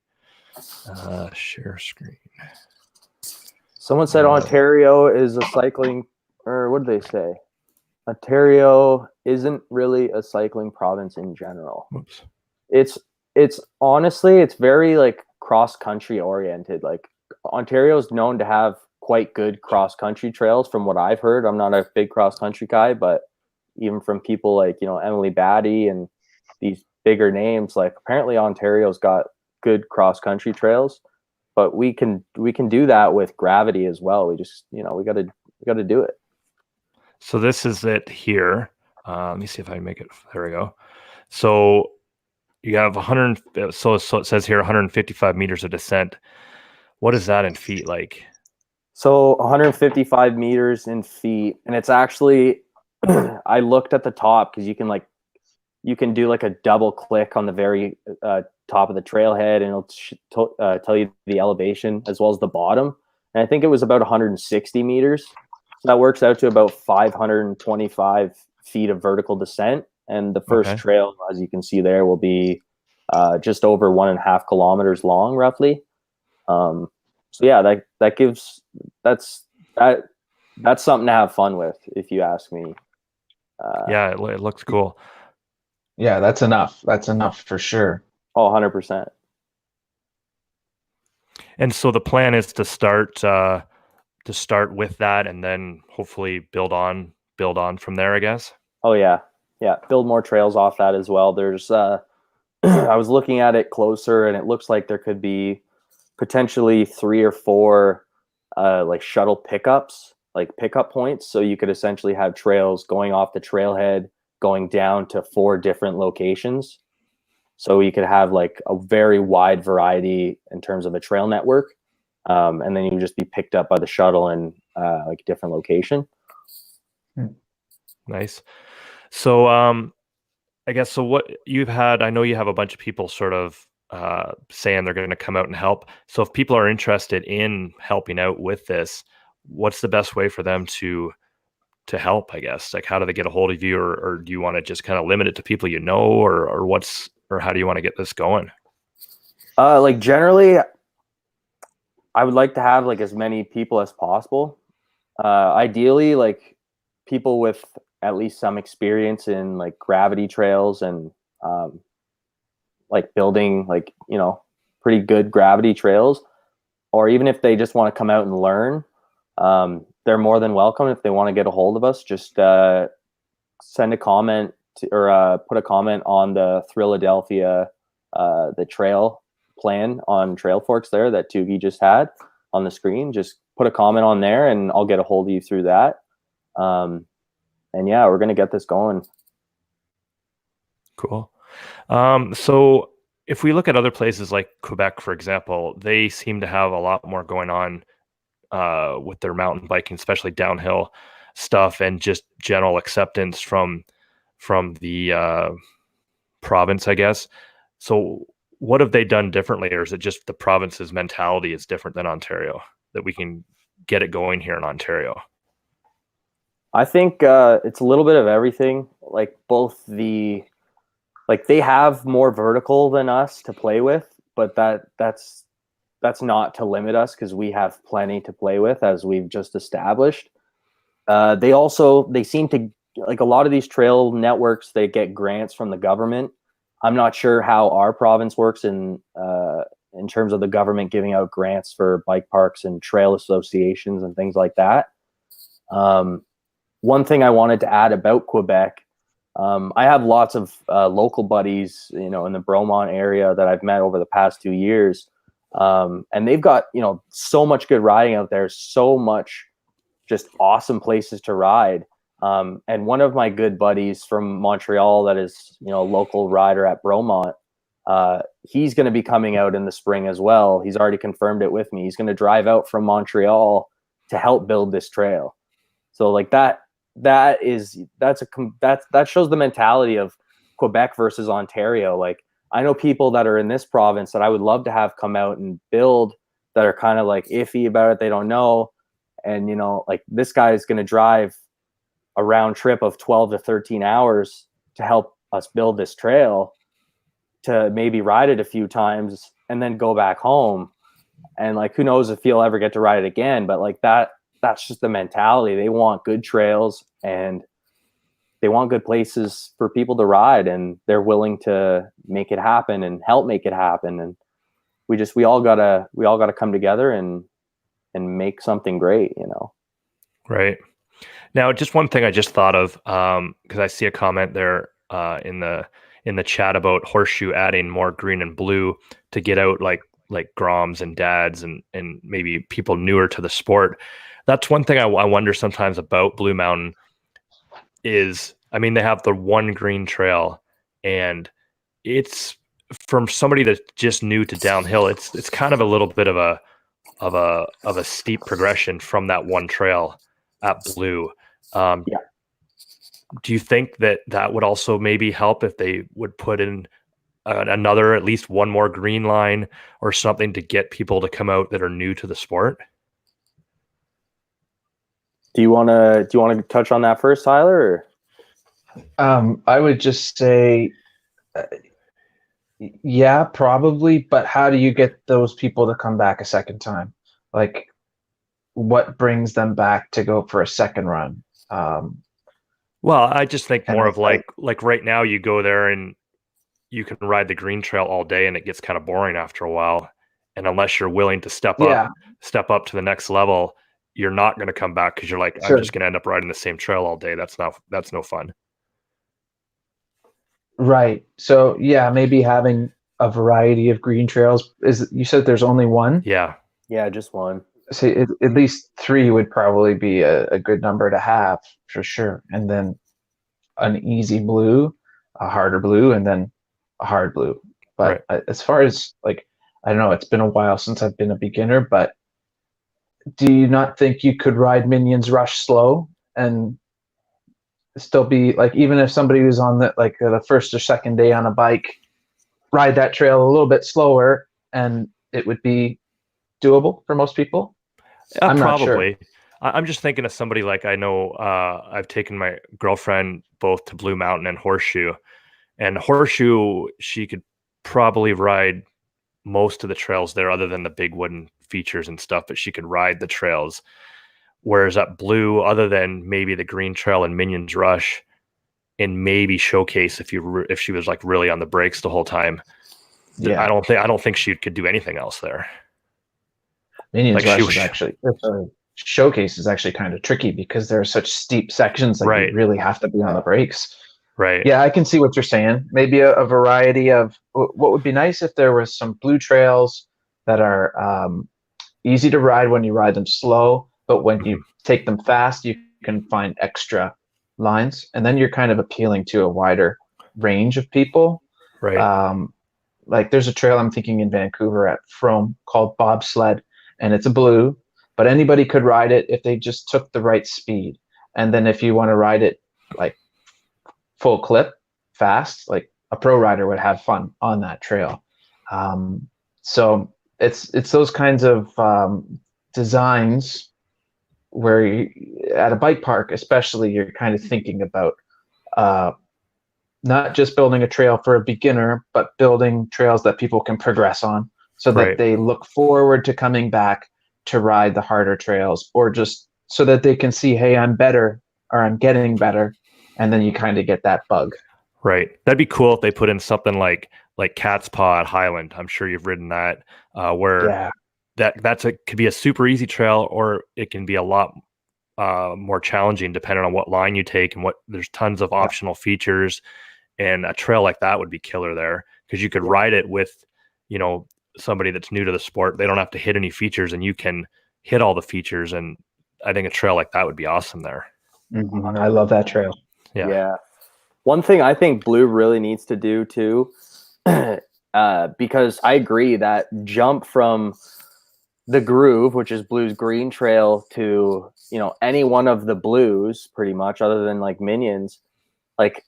Share screen. Someone said Ontario is a cycling, or what did they say? Ontario isn't really a cycling province in general. Oops. It's honestly, it's very like cross-country oriented. Like Ontario is known to have quite good cross-country trails from what I've heard. I'm not a big cross-country guy, but even from people like, Emily Batty and these bigger names, like apparently Ontario's got good cross-country trails, but we can do that with gravity as well. We just, we got to do it. So this is it here. Let me see if I can make it. There we go. So you have 100. So it says here 155 meters of descent. What is that in feet like? So 155 meters in feet, and it's actually, I looked at the top because you can do like a double click on the very top of the trailhead, and it'll tell you the elevation as well as the bottom. And I think it was about 160 meters. So that works out to about 525 feet of vertical descent. And the first trail, as you can see there, will be just over 1.5 kilometers long, roughly. So yeah, that's something to have fun with, if you ask me. Yeah, it looks cool. Yeah, that's enough. That's enough for sure. Oh, 100%. And so the plan is to start with that, and then hopefully build on from there, I guess. Oh yeah, build more trails off that as well. There's I was looking at it closer, and it looks like there could be potentially 3 or 4 like shuttle pickups, like pickup points. So you could essentially have trails going off the trailhead, going down to 4 different locations. So you could have like a very wide variety in terms of a trail network. and then you just be picked up by the shuttle in like a different location. Nice. So I guess, so what you've had, I know you have a bunch of people sort of saying they're going to come out and help. So if people are interested in helping out with this, what's the best way for them to help, I guess? Like, how do they get a hold of you, or do you want to just kind of limit it to people you know, or how do you want to get this going? Like generally, I would like to have like as many people as possible. Ideally, like people with at least some experience in like gravity trails and like building like, you know, pretty good gravity trails, or even if they just want to come out and learn, they're more than welcome. If they want to get a hold of us, just send a comment or put a comment on the Philadelphia, the trail plan on Trail Forks there that Tugi just had on the screen. Just put a comment on there and I'll get a hold of you through that. And yeah, we're going to get this going. Cool. So if we look at other places like Quebec, for example, they seem to have a lot more going on with their mountain biking, especially downhill stuff, and just general acceptance from the province, I guess. So what have they done differently, or is it just the province's mentality is different than Ontario, that we can get it going here in Ontario? I think it's a little bit of everything. Like they have more vertical than us to play with, but that's not to limit us, because we have plenty to play with, as we've just established. They seem to, like, a lot of these trail networks, they get grants from the government. I'm not sure how our province works in terms of the government giving out grants for bike parks and trail associations and things like that. One thing I wanted to add about Quebec, I have lots of local buddies, you know, in the Bromont area that I've met over the past 2 years. And they've got, you know, so much good riding out there, so much just awesome places to ride. And one of my good buddies from Montreal that is, you know, a local rider at Bromont, he's going to be coming out in the spring as well. He's already confirmed it with me. He's going to drive out from Montreal to help build this trail. So like that shows the mentality of Quebec versus Ontario. Like, I know people that are in this province that I would love to have come out and build, that are kind of like iffy about it. They don't know. And, you know, like, this guy is going to drive a round trip of 12 to 13 hours to help us build this trail, to maybe ride it a few times and then go back home. And like, who knows if he'll ever get to ride it again. But like that's just the mentality. They want good trails and they want good places for people to ride, and they're willing to make it happen and help make it happen. And we all gotta come together and make something great, you know? Right. Now, just one thing I just thought of, because I see a comment there in the chat about Horseshoe adding more green and blue to get out like Groms and dads and maybe people newer to the sport. That's one thing I wonder sometimes about Blue Mountain is, I mean, they have the one green trail, and it's, from somebody that's just new to downhill, it's kind of a little bit of a steep progression from that one trail at Blue. Yeah. Do you think that would also maybe help if they would put in another, at least one more green line or something, to get people to come out that are new to the sport? Do you want to touch on that first, Tyler? Or? I would just say, yeah, probably. But how do you get those people to come back a second time? Like, what brings them back to go for a second run? Well, I just think more of like right now, you go there and you can ride the green trail all day, and it gets kind of boring after a while. And unless you're willing to step up to the next level, you're not going to come back, because you're like, I'm just going to end up riding the same trail all day. That's no fun. Right. So yeah, maybe having a variety of green trails. You said there's only one? Yeah, just one. So at least 3 would probably be a good number to have, for sure. And then an easy blue, a harder blue, and then a hard blue. But as far as, like, I don't know, it's been a while since I've been a beginner, but do you not think you could ride Minions Rush slow and still be like, even if somebody was on the first or second day on a bike, ride that trail a little bit slower and it would be doable for most people? I'm not sure. Probably. I'm just thinking of somebody like I know. I've taken my girlfriend both to Blue Mountain and Horseshoe, and Horseshoe she could probably ride most of the trails there, other than the big wooden features and stuff. But she could ride the trails. Whereas at Blue, other than maybe the Green Trail and Minions Rush, and maybe Showcase, if she was like really on the brakes the whole time, Yeah, I don't think she could do anything else there. Minions Rush is actually Showcase is actually kind of tricky because there are such steep sections that you really have to be on the brakes. Right. Yeah, I can see what you're saying. Maybe a variety of what would be nice if there was some blue trails that are easy to ride when you ride them slow, but when you take them fast, you can find extra lines, and then you're kind of appealing to a wider range of people. Right. Like there's a trail I'm thinking in Vancouver at Frome called Bobsled, and it's a blue, but anybody could ride it if they just took the right speed. And then if you want to ride it like full clip fast, like a pro rider would have fun on that trail. So it's those kinds of designs where at a bike park especially, you're kind of thinking about not just building a trail for a beginner, but building trails that people can progress on, so that they look forward to coming back to ride the harder trails, or just so that they can see, hey, I'm better, or I'm getting better. And then you kind of get that bug. Right. That'd be cool if they put in something like Cat's Paw at Highland. I'm sure you've ridden that, where could be a super easy trail, or it can be a lot more challenging depending on what line you take, and there's tons of optional features. And a trail like that would be killer there, because you could ride it with, somebody that's new to the sport. They don't have to hit any features, and you can hit all the features. And I think a trail like that would be awesome there. Mm-hmm. I love that trail. Yeah. One thing I think Blue really needs to do too, because I agree that jump from the Groove, which is Blue's Green Trail, to any one of the Blues, pretty much, other than like Minions, like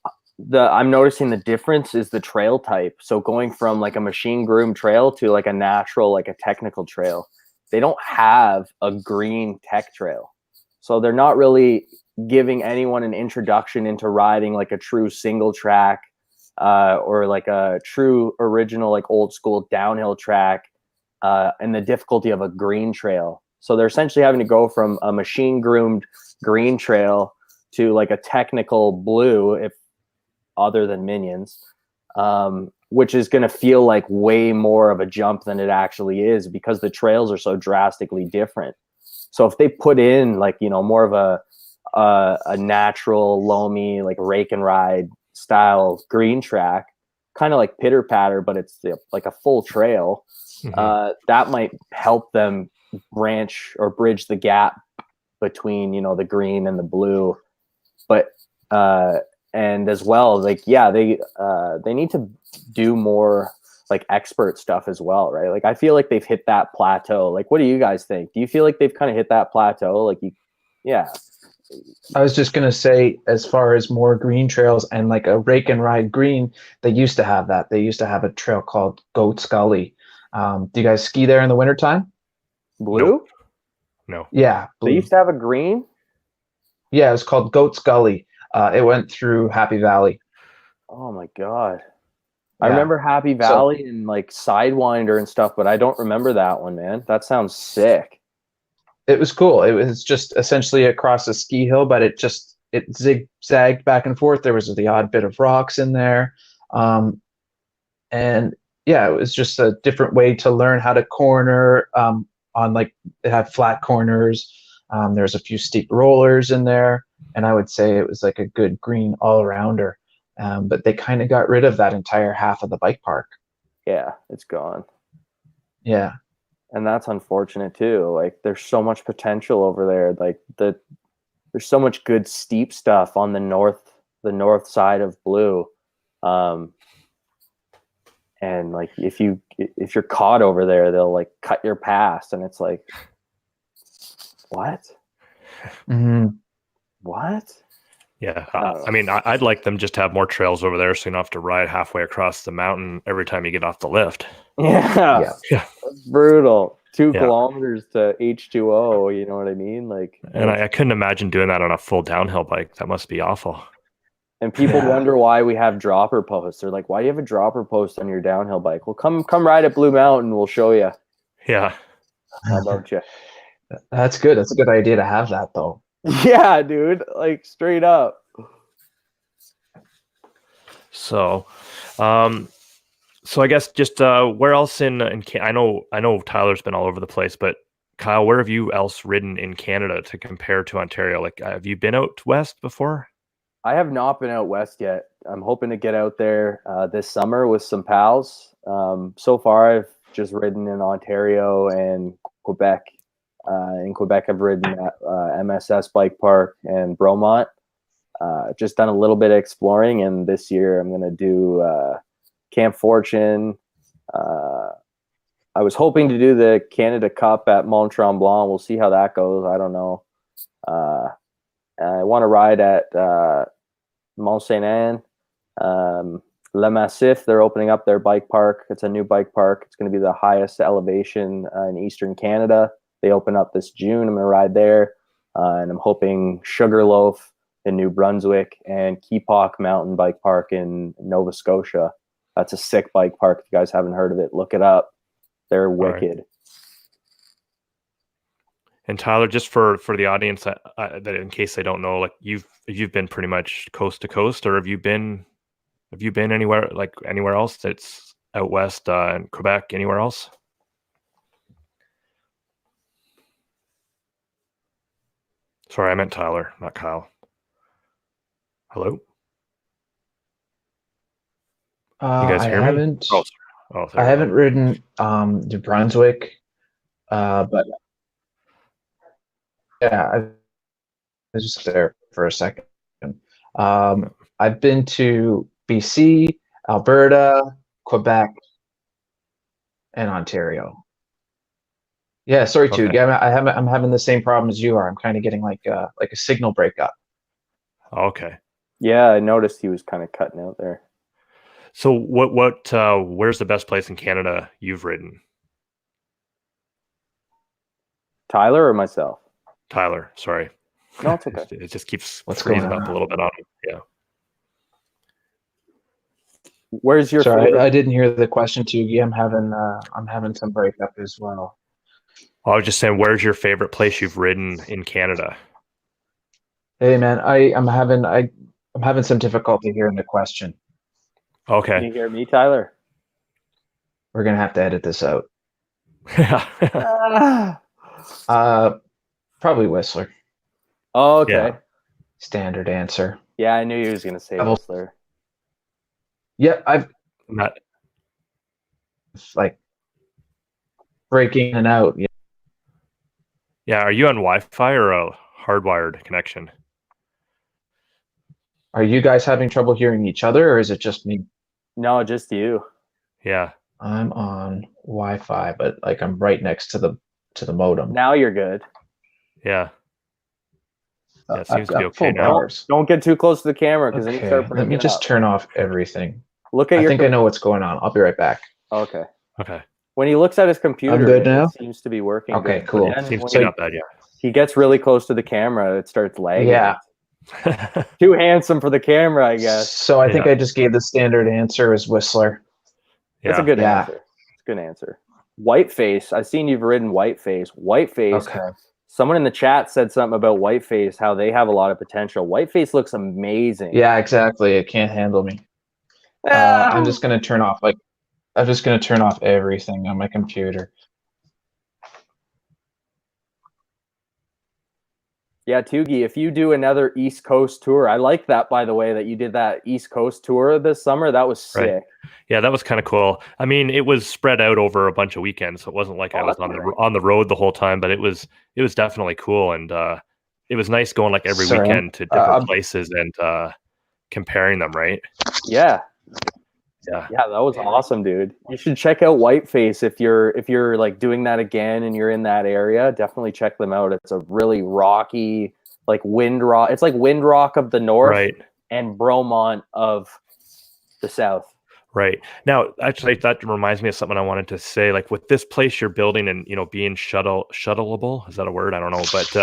I'm noticing the difference is the trail type. So going from like a machine groomed trail to like a natural, like a technical trail, they don't have a green tech trail. So they're not really giving anyone an introduction into riding like a true single track or like a true original, like old school downhill track and the difficulty of a green trail. So they're essentially having to go from a machine groomed green trail to like a technical Blue, if other than Minions, which is going to feel like way more of a jump than it actually is, because the trails are so drastically different. So if they put in like, more of a natural loamy, like rake and ride style green track, kind of like pitter patter, but it's like a full trail, that might help them branch or bridge the gap between, the green and the Blue. But and as well, like, they need to do more like expert stuff as well, right? Like I feel like they've hit that plateau. Like, what do you guys think? Do you feel like they've kind of hit that plateau? Like I was just going to say, as far as more green trails and like a rake and ride green, they used to have that. They used to have a trail called Goat's Gully. Do you guys ski there in the wintertime? Blue? Nope. No. Yeah. Blue. They used to have a green? Yeah, it was called Goat's Gully. It went through Happy Valley. Oh my God. I remember Happy Valley and like Sidewinder and stuff, but I don't remember that one, man. That sounds sick. It was cool. It was just essentially across a ski hill, but it zigzagged back and forth. There was the odd bit of rocks in there. And yeah, it was just a different way to learn how to corner on, like, it had flat corners. There's a few steep rollers in there. And I would say it was like a good green all-arounder. But they kind of got rid of that entire half of the bike park. Yeah, it's gone. Yeah. And that's unfortunate too. Like there's so much potential over there. Like there's so much good steep stuff on the north side of Blue. And like if you're caught over there, they'll like cut your pass, and it's like What? Mhm. What? Yeah, Oh. I mean, I'd like them just to have more trails over there, so you don't have to ride halfway across the mountain every time you get off the lift. Yeah. Yeah. That's brutal. 2 Yeah. kilometers to H2O. You know what I mean? Like, And I couldn't imagine doing that on a full downhill bike. That must be awful. and people Yeah. wonder why we have dropper posts. They're like, "Why do you have a dropper post on your downhill bike?" Well, come ride at Blue Mountain. We'll show you. Yeah. How about you? That's good. That's a good idea to have that, though. Yeah, dude. Like straight up. So, so I guess just where else in I know Tyler's been all over the place, but Kyle, where have you else ridden in Canada to compare to Ontario? Like, have you been out west before? I have not been out west yet. I'm hoping to get out there this summer with some pals. So far, I've just ridden in Ontario and Quebec. In Quebec, I've ridden at MSS Bike Park and Bromont. Just done a little bit of exploring, and this year I'm going to do Camp Fortune. I was hoping to do the Canada Cup at Mont Tremblant. We'll see how that goes. I don't know. I want to ride at Mont Saint Anne. Le Massif, they're opening up their bike park. It's a new bike park. It's going to be the highest elevation in Eastern Canada. They open up this June. I'm going to ride there. And I'm hoping Sugarloaf in New Brunswick and Keepauk Mountain Bike Park in Nova Scotia. That's a sick bike park. If you guys haven't heard of it, look it up. They're wicked. Right. And Tyler, just for the audience that in case they don't know, like you've been pretty much coast to coast, or have you been anywhere else that's out west in Quebec, anywhere else? Sorry, I meant Tyler, not Kyle. Hello? You guys I hear me? haven't. Oh, I haven't ridden New Brunswick, but yeah, I was just there for a second. I've been to BC, Alberta, Quebec, and Ontario. Yeah, sorry, too. Okay. I'm having the same problem as you are. I'm kind of getting like a signal breakup. Okay. Yeah, I noticed he was kind of cutting out there. So where's the best place in Canada you've ridden? Tyler or myself? Tyler, sorry. No, it's okay. It just keeps What's freezing going up on? a little bit on me. Yeah. Where's your Sorry, favorite? I didn't hear the question, Tugi. I'm having some breakup as well. I was just saying, where's your favorite place you've ridden in Canada? Hey, man, I'm having some difficulty hearing the question. Can Okay. you hear me, Tyler? We're gonna have to edit this out. Yeah. Probably Whistler. Oh, okay. Yeah. Standard answer. Yeah, I knew he was going to say Whistler. Yeah, I've Not. like breaking in and out. Yeah. Yeah. Are you on Wi-Fi or a hardwired connection? Are you guys having trouble hearing each other, or is it just me? No, just you. Yeah. I'm on Wi-Fi, but like I'm right next to the modem. Now you're good. Yeah. Yeah, it I've seems to be got okay full now. bars. Don't get too close to the camera because then you Okay, start let breaking me just up. turn off everything. Look at I your. think I know what's going on. I'll be right back. Okay. Okay. When he looks at his computer, good now? it seems to be working. Okay, good. cool. But then Seems when to be not bad. he gets really close to the camera, it starts lagging. Yeah. Yeah. Too handsome for the camera, I guess. So I think Yeah. I just gave the standard answer as Whistler. That's a good Yeah. answer. It's a good answer. Whiteface. I've seen you've ridden Whiteface. Whiteface. Okay. Someone in the chat said something about Whiteface, how they have a lot of potential. Whiteface looks amazing. Yeah, exactly. It can't handle me. I'm just gonna turn off everything on my computer. Yeah, Tugi, if you do another East Coast tour, I like that, by the way, that you did that East Coast tour this summer. That was sick. Right. Yeah, that was kind of cool. I mean, it was spread out over a bunch of weekends, so it wasn't like I was on the road the whole time, but it was definitely cool, and it was nice going like every weekend to different places and comparing them, right? Yeah. Yeah. Yeah, that was awesome, dude. You should check out Whiteface if you're like doing that again and you're in that area. Definitely check them out. It's a really rocky, like Windrock. It's like Windrock of the north Right. and Bromont of the south. Right. Now, actually, that reminds me of something I wanted to say. Like with this place you're building and, being shuttleable, is that a word? I don't know. But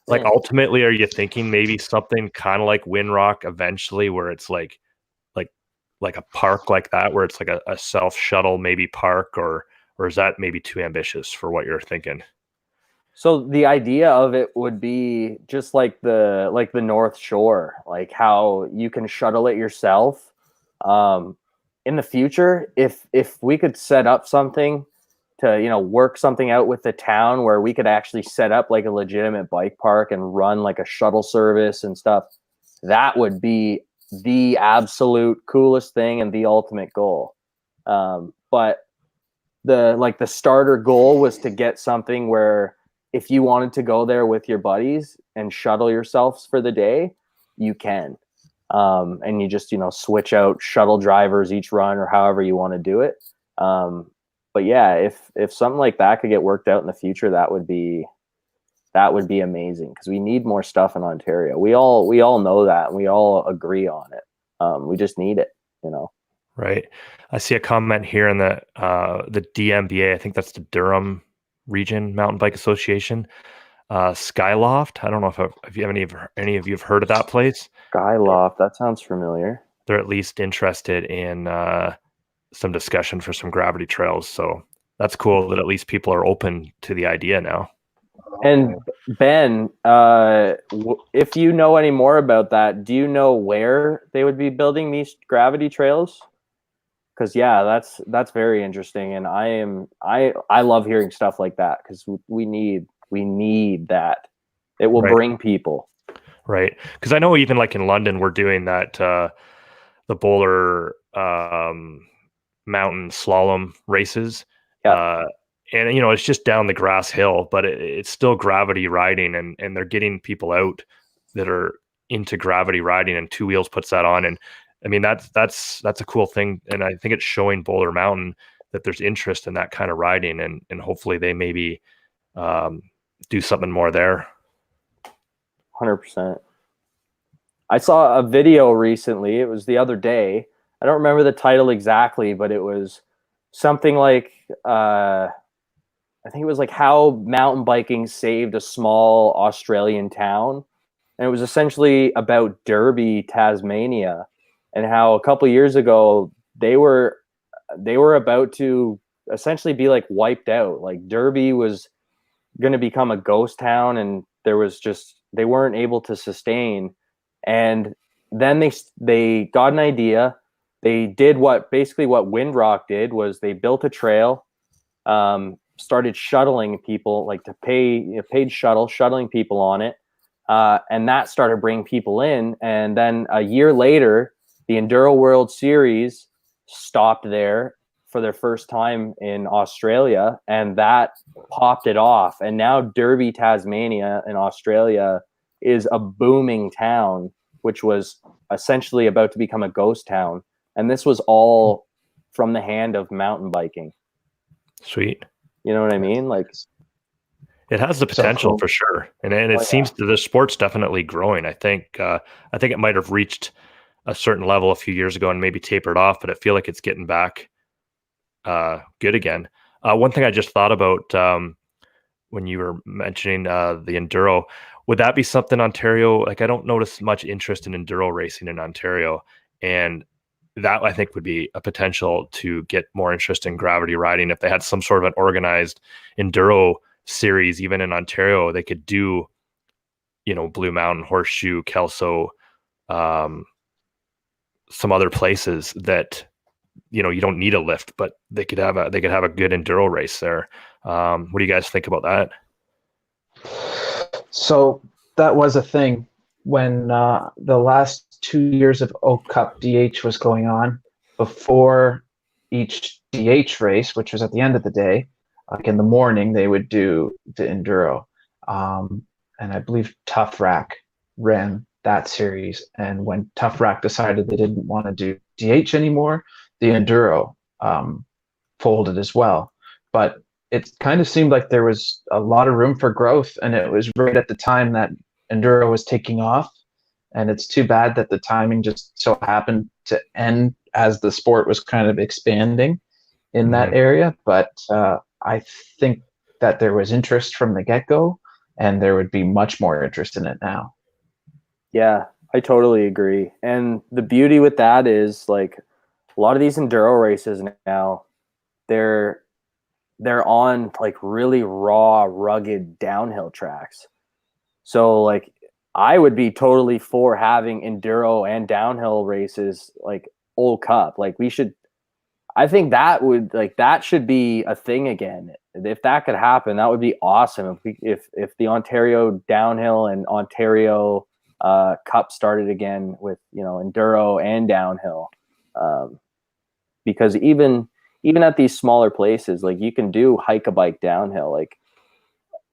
like ultimately, are you thinking maybe something kind of like Windrock eventually where it's like a park like that, where it's like a self shuttle maybe park, or is that maybe too ambitious for what you're thinking? So the idea of it would be just like the North Shore, like how you can shuttle it yourself. In the future, if we could set up something to work something out with the town where we could actually set up like a legitimate bike park and run like a shuttle service and stuff, that would be the absolute coolest thing and the ultimate goal. But the starter goal was to get something where if you wanted to go there with your buddies and shuttle yourselves for the day, you can. And you just, switch out shuttle drivers each run or however you want to do it. But yeah, if something like that could get worked out in the future, that would be amazing, because we need more stuff in Ontario. We all know that, and we all agree on it. We just need it, Right. I see a comment here in the DMBA. I think that's the Durham Region Mountain Bike Association. Skyloft. I don't know if you have any of you have heard of that place. Skyloft. That sounds familiar. They're at least interested in some discussion for some gravity trails. So that's cool that at least people are open to the idea now. And Ben, if you know any more about that, do you know where they would be building these gravity trails? Because yeah, that's very interesting, and I love hearing stuff like that, because we need that. It will bring people. Right. Because I know even like in London, we're doing that the Boulder mountain slalom races. Yeah. And it's just down the grass hill, but it's still gravity riding, and they're getting people out that are into gravity riding, and Two Wheels puts that on. And I mean, that's a cool thing. And I think it's showing Boulder Mountain that there's interest in that kind of riding, and hopefully they maybe do something more there. 100%. I saw a video recently. It was the other day. I don't remember the title exactly, but it was something like, I think it was like how mountain biking saved a small Australian town. And it was essentially about Derby, Tasmania, and how a couple years ago they were about to essentially be like wiped out. Like Derby was going to become a ghost town, and they weren't able to sustain. And then they got an idea. They did what Windrock did, was they built a trail, started shuttling people, like to pay paid shuttling people on it, and that started bringing people in. And then a year later, the Enduro World Series stopped there for their first time in Australia, and that popped it off. And now Derby, Tasmania in Australia is a booming town, which was essentially about to become a ghost town. And this was all from the hand of mountain biking. Sweet. You know what I mean? Like, it has the potential for sure. And it seems that the sport's definitely growing. I think it might have reached a certain level a few years ago and maybe tapered off, but I feel like it's getting back good again. One thing I just thought about when you were mentioning the enduro, would that be something Ontario, like I don't notice much interest in enduro racing in Ontario, and that I think would be a potential to get more interest in gravity riding. If they had some sort of an organized enduro series, even in Ontario, they could do, Blue Mountain, Horseshoe, Kelso, some other places that, you don't need a lift, but they could have a good enduro race there. What do you guys think about that? So that was a thing when the last 2 years of Oak Cup DH was going on. Before each DH race, which was at the end of the day, like in the morning, they would do the enduro. And I believe Tough Rack ran that series. And when Tough Rack decided they didn't want to do DH anymore, the enduro folded as well. But it kind of seemed like there was a lot of room for growth, and it was right at the time that enduro was taking off. And it's too bad that the timing just so happened to end as the sport was kind of expanding in that area. But I think that there was interest from the get-go, and there would be much more interest in it now. Yeah, I totally agree. And the beauty with that is, like, a lot of these enduro races now, they're on like really raw, rugged downhill tracks. So like I would be totally for having enduro and downhill races like Old Cup. Like I think that should be a thing again. If that could happen, that would be awesome. If the Ontario downhill and Ontario Cup started again with, you know, enduro and downhill, because even at these smaller places, like you can do hike a bike downhill. Like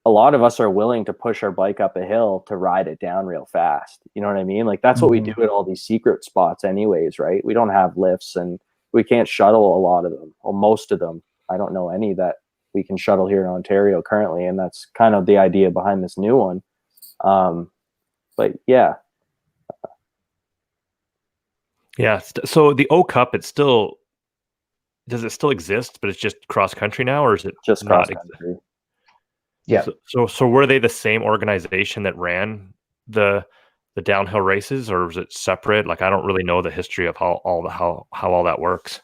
a lot of us are willing to push our bike up a hill to ride it down real fast. You know what I mean? Like that's what we do at all these secret spots anyways, right? We don't have lifts and we can't shuttle a lot of them. Well, most of them. I don't know any that we can shuttle here in Ontario currently. And that's kind of the idea behind this new one. But yeah. Yeah. So the O Cup, does it still exist, but it's just cross country now, or is it just cross country? Yeah. So were they the same organization that ran the downhill races, or was it separate? Like I don't really know the history of how all that works.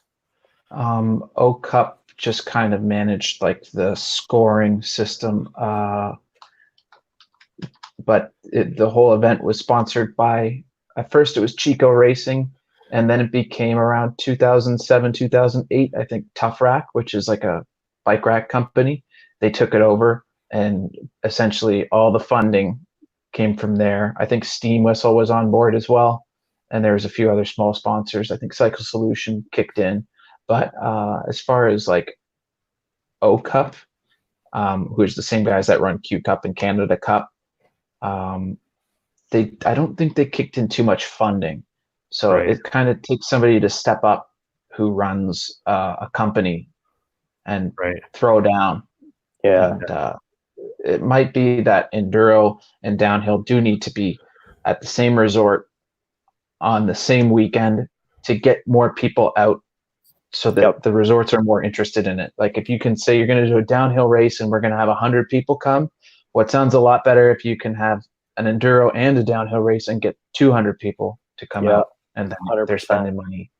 O Cup just kind of managed like the scoring system, but the whole event was sponsored by. At first, it was Chico Racing, and then it became around 2007, 2008. I think Tough Rack, which is like a bike rack company, they took it over, and essentially all the funding came from there. I think Steam Whistle was on board as well, and there was a few other small sponsors. I think Cycle Solution kicked in, but as far as like O Cup, who's the same guys that run Q Cup and Canada Cup, I don't think they kicked in too much funding. So it kind of takes somebody to step up who runs a company and throw down. Yeah. And, it might be that enduro and downhill do need to be at the same resort on the same weekend to get more people out, so that the resorts are more interested in it. Like if you can say you're going to do a downhill race and we're going to have 100 people come, what sounds a lot better if you can have an enduro and a downhill race and get 200 people to come out, and then 100%. They're spending money.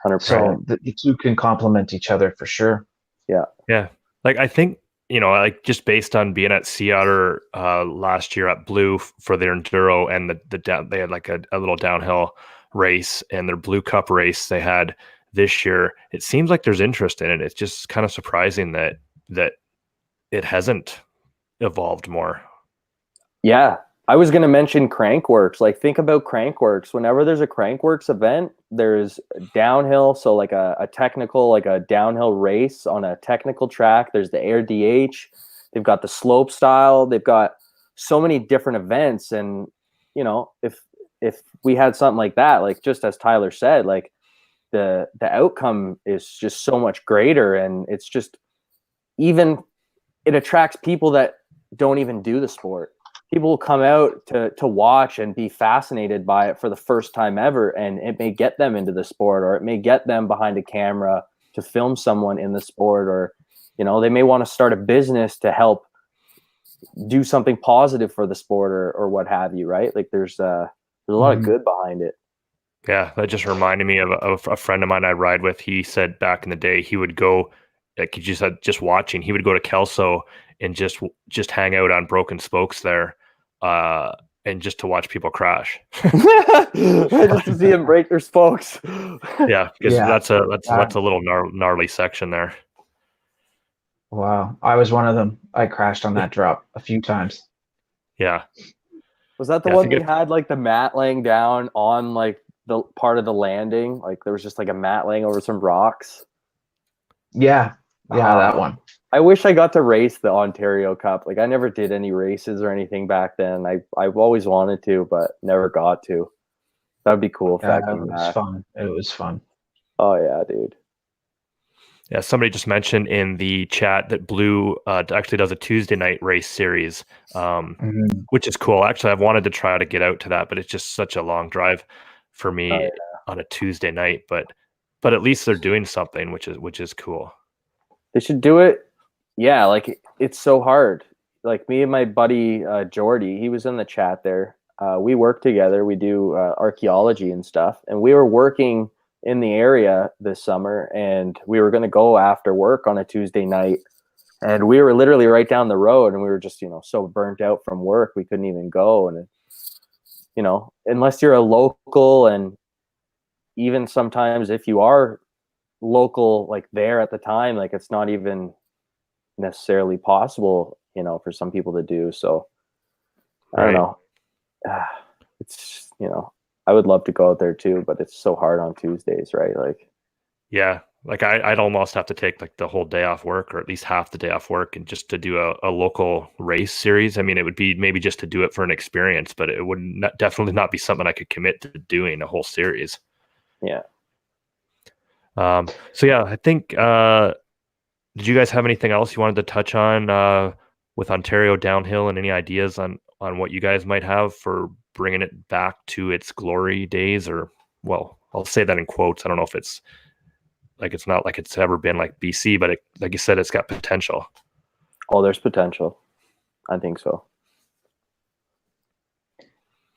100%. So the two can complement each other for sure. Yeah. Yeah. Like I think, you know, like just based on being at Sea Otter last year at Blue for their enduro, and they had like a little downhill race, and their Blue Cup race they had this year. It seems like there's interest in it. It's just kind of surprising that it hasn't evolved more. Yeah. I was going to mention Crankworks. Like think about Crankworks. Whenever there's a Crankworks event, there's downhill. So like a technical, like a downhill race on a technical track. There's the Air DH. They've got the slope style. They've got so many different events. And, you know, if we had something like that, like just as Tyler said, like the outcome is just so much greater. And it's just it attracts people that don't even do the sport. People will come out to watch and be fascinated by it for the first time ever, and it may get them into the sport, or it may get them behind a camera to film someone in the sport, or, you know, they may want to start a business to help do something positive for the sport, or what have you, right? Like there's a lot of good behind it. Yeah, that just reminded me of a friend of mine I ride with. He said back in the day he would go, like you said, just watching. He would go to Kelso and just hang out on broken spokes there, and just to watch people crash. Just to see them break their spokes. Yeah, because that's a little gnarly section there. Wow, I was one of them. I crashed on that drop a few times. Yeah. Was that the one that had like the mat laying down on like the part of the landing? Like there was just like a mat laying over some rocks. Yeah, that one. I wish I got to race the Ontario Cup. Like I never did any races or anything back then. I've always wanted to, but never got to. That would be cool if that came back. Fun. It was fun. Oh yeah, dude. Yeah, somebody just mentioned in the chat that Blue actually does a Tuesday night race series, Mhm. which is cool. Actually, I've wanted to try to get out to that, but it's just such a long drive for Oh, me yeah. on a Tuesday night. But at least they're doing something, which is cool. They should do it. Yeah, like it's so hard. Like me and my buddy Jordy, he was in the chat there. We work together. We do archaeology and stuff, and we were working in the area this summer, and we were going to go after work on a Tuesday night, and we were literally right down the road, and we were just so burnt out from work we couldn't even go. And unless you're a local, and even sometimes if you are local, like there at the time, like it's not even necessarily possible, for some people to do. So I don't Right. know. It's, I would love to go out there too, but it's so hard on Tuesdays, right? Like, Yeah. Like I'd almost have to take like the whole day off work, or at least half the day off work, and just to do a local race series. I mean, it would be maybe just to do it for an experience, but it would definitely not be something I could commit to doing a whole series. yeah. So yeah, I think, did you guys have anything else you wanted to touch on with Ontario downhill, and any ideas on what you guys might have for bringing it back to its glory days? Or, well, I'll say that in quotes. I don't know if it's not like it's ever been like BC, but like you said, it's got potential. Oh, there's potential. I think so.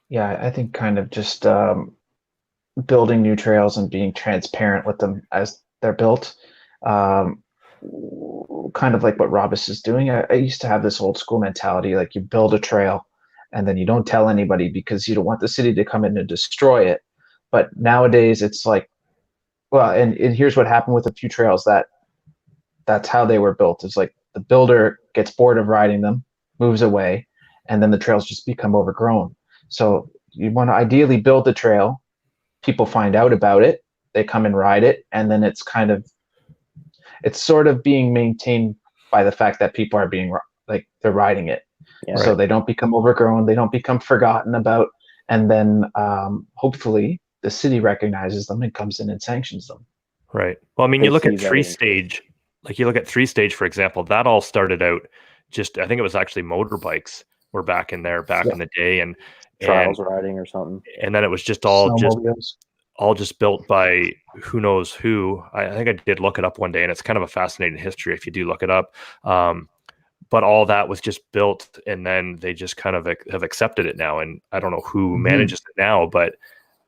Yeah, I think kind of just building new trails and being transparent with them as they're built. Um, kind of like what Robbis is doing. I used to have this old school mentality, like you build a trail and then you don't tell anybody because you don't want the city to come in and destroy it. But nowadays it's like, well, and here's what happened with a few trails that's how they were built. It's like the builder gets bored of riding them, moves away, and then the trails just become overgrown. So you want to ideally build the trail, people find out about it, they come and ride it, and then it's sort of being maintained by the fact that people are being like they're riding it. Yeah. So they don't become overgrown, they don't become forgotten about, and then hopefully the city recognizes them and comes in and sanctions them. Right. Well, I mean, They you look see at that three in- stage, for example, that all started out just, I think it was actually motorbikes were back in there back in the day, and trials riding or something. and then it was just Snowmobiles. all just built by who knows who. I think I did look it up one day, and it's kind of a fascinating history if you do look it up. But all that was just built, and then they just kind of have accepted it now. And I don't know who manages it now, but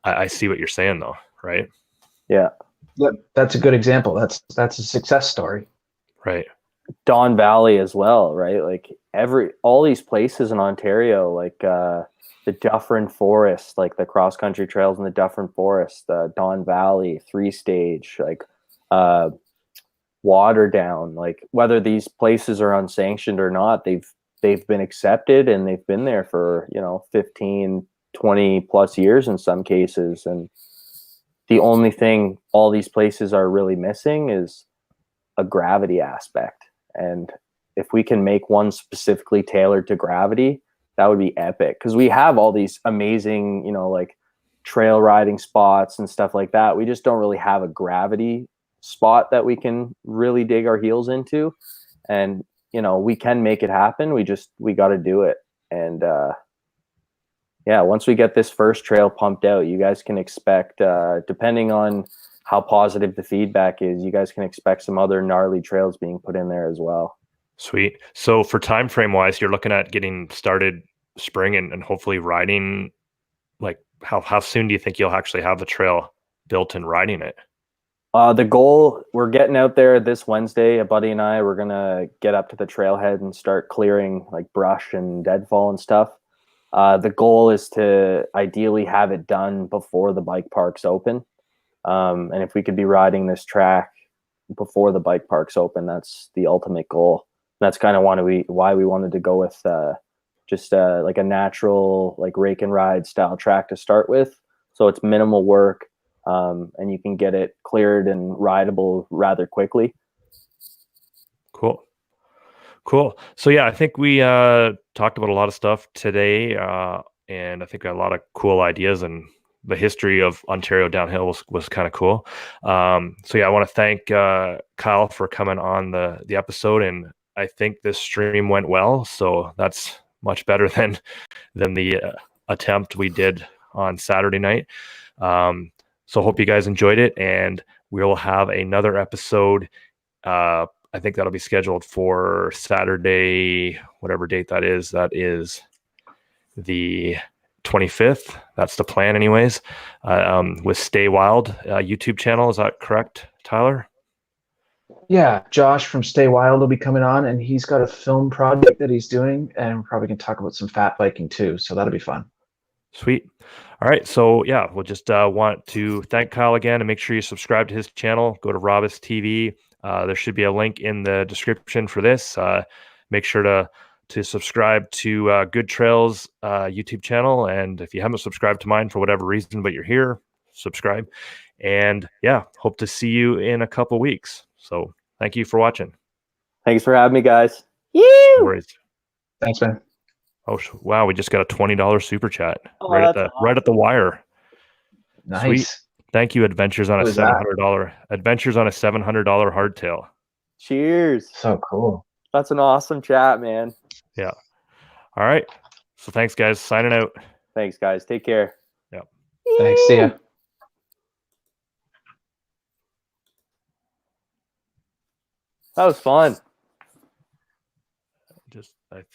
I see what you're saying, though, right? Yeah. That's a good example. That's a success story. Right. Don Valley as well, right? Like all these places in Ontario, like the Dufferin Forest, like the cross country trails in the Dufferin Forest, Don Valley, 3-stage, like Waterdown, like whether these places are unsanctioned or not, they've been accepted and they've been there for 15, 20 plus years in some cases. And the only thing all these places are really missing is a gravity aspect. And if we can make one specifically tailored to gravity, that would be epic. Because we have all these amazing, like trail riding spots and stuff like that. We just don't really have a gravity spot that we can really dig our heels into. And, we can make it happen. We got to do it. And, once we get this first trail pumped out, you guys can expect, depending on how positive the feedback is, you guys can expect some other gnarly trails being put in there as well. Sweet. So for time frame wise, you're looking at getting started spring and hopefully riding. Like how soon do you think you'll actually have the trail built and riding it? The goal, we're getting out there this Wednesday. A buddy and I, we're gonna get up to the trailhead and start clearing like brush and deadfall and stuff. The goal is to ideally have it done before the bike parks open. And if we could be riding this track before the bike parks open, that's the ultimate goal. That's kind of why we wanted to go with just like a natural, like rake and ride style track to start with. So it's minimal work, and you can get it cleared and rideable rather quickly. Cool. So yeah, I think we talked about a lot of stuff today, and I think got a lot of cool ideas, and the history of Ontario downhill was kind of cool. So yeah, I want to thank Kyle for coming on the episode, and I think this stream went well. So that's much better than the attempt we did on Saturday night. So hope you guys enjoyed it, and we'll have another episode. I think that'll be scheduled for Saturday, whatever date that is. That is the 25th. That's the plan anyways. With Stay Wild YouTube channel. Is that correct, Tyler? Yeah, Josh from Stay Wild will be coming on, and he's got a film project that he's doing, and we're probably going to talk about some fat biking too, so that'll be fun. Sweet. All right. So yeah, we'll just want to thank Kyle again, and make sure you subscribe to his channel. Go to Robbis TV. There should be a link in the description for this. Make sure to subscribe to Good Trails YouTube channel. And if you haven't subscribed to mine for whatever reason, but you're here, subscribe. And yeah, hope to see you in a couple weeks. So thank you for watching. Thanks for having me, guys. No worries. Thanks, man. Oh wow, we just got a $20 super chat Oh, right that's at the wire. Nice. Sweet. Thank you, Adventures on a What was that? $700 hardtail. Cheers. So cool. That's an awesome chat, man. Yeah. All right. So thanks, guys. Signing out. Thanks, guys. Take care. Yeah. Thanks. See ya. That was fun. I think.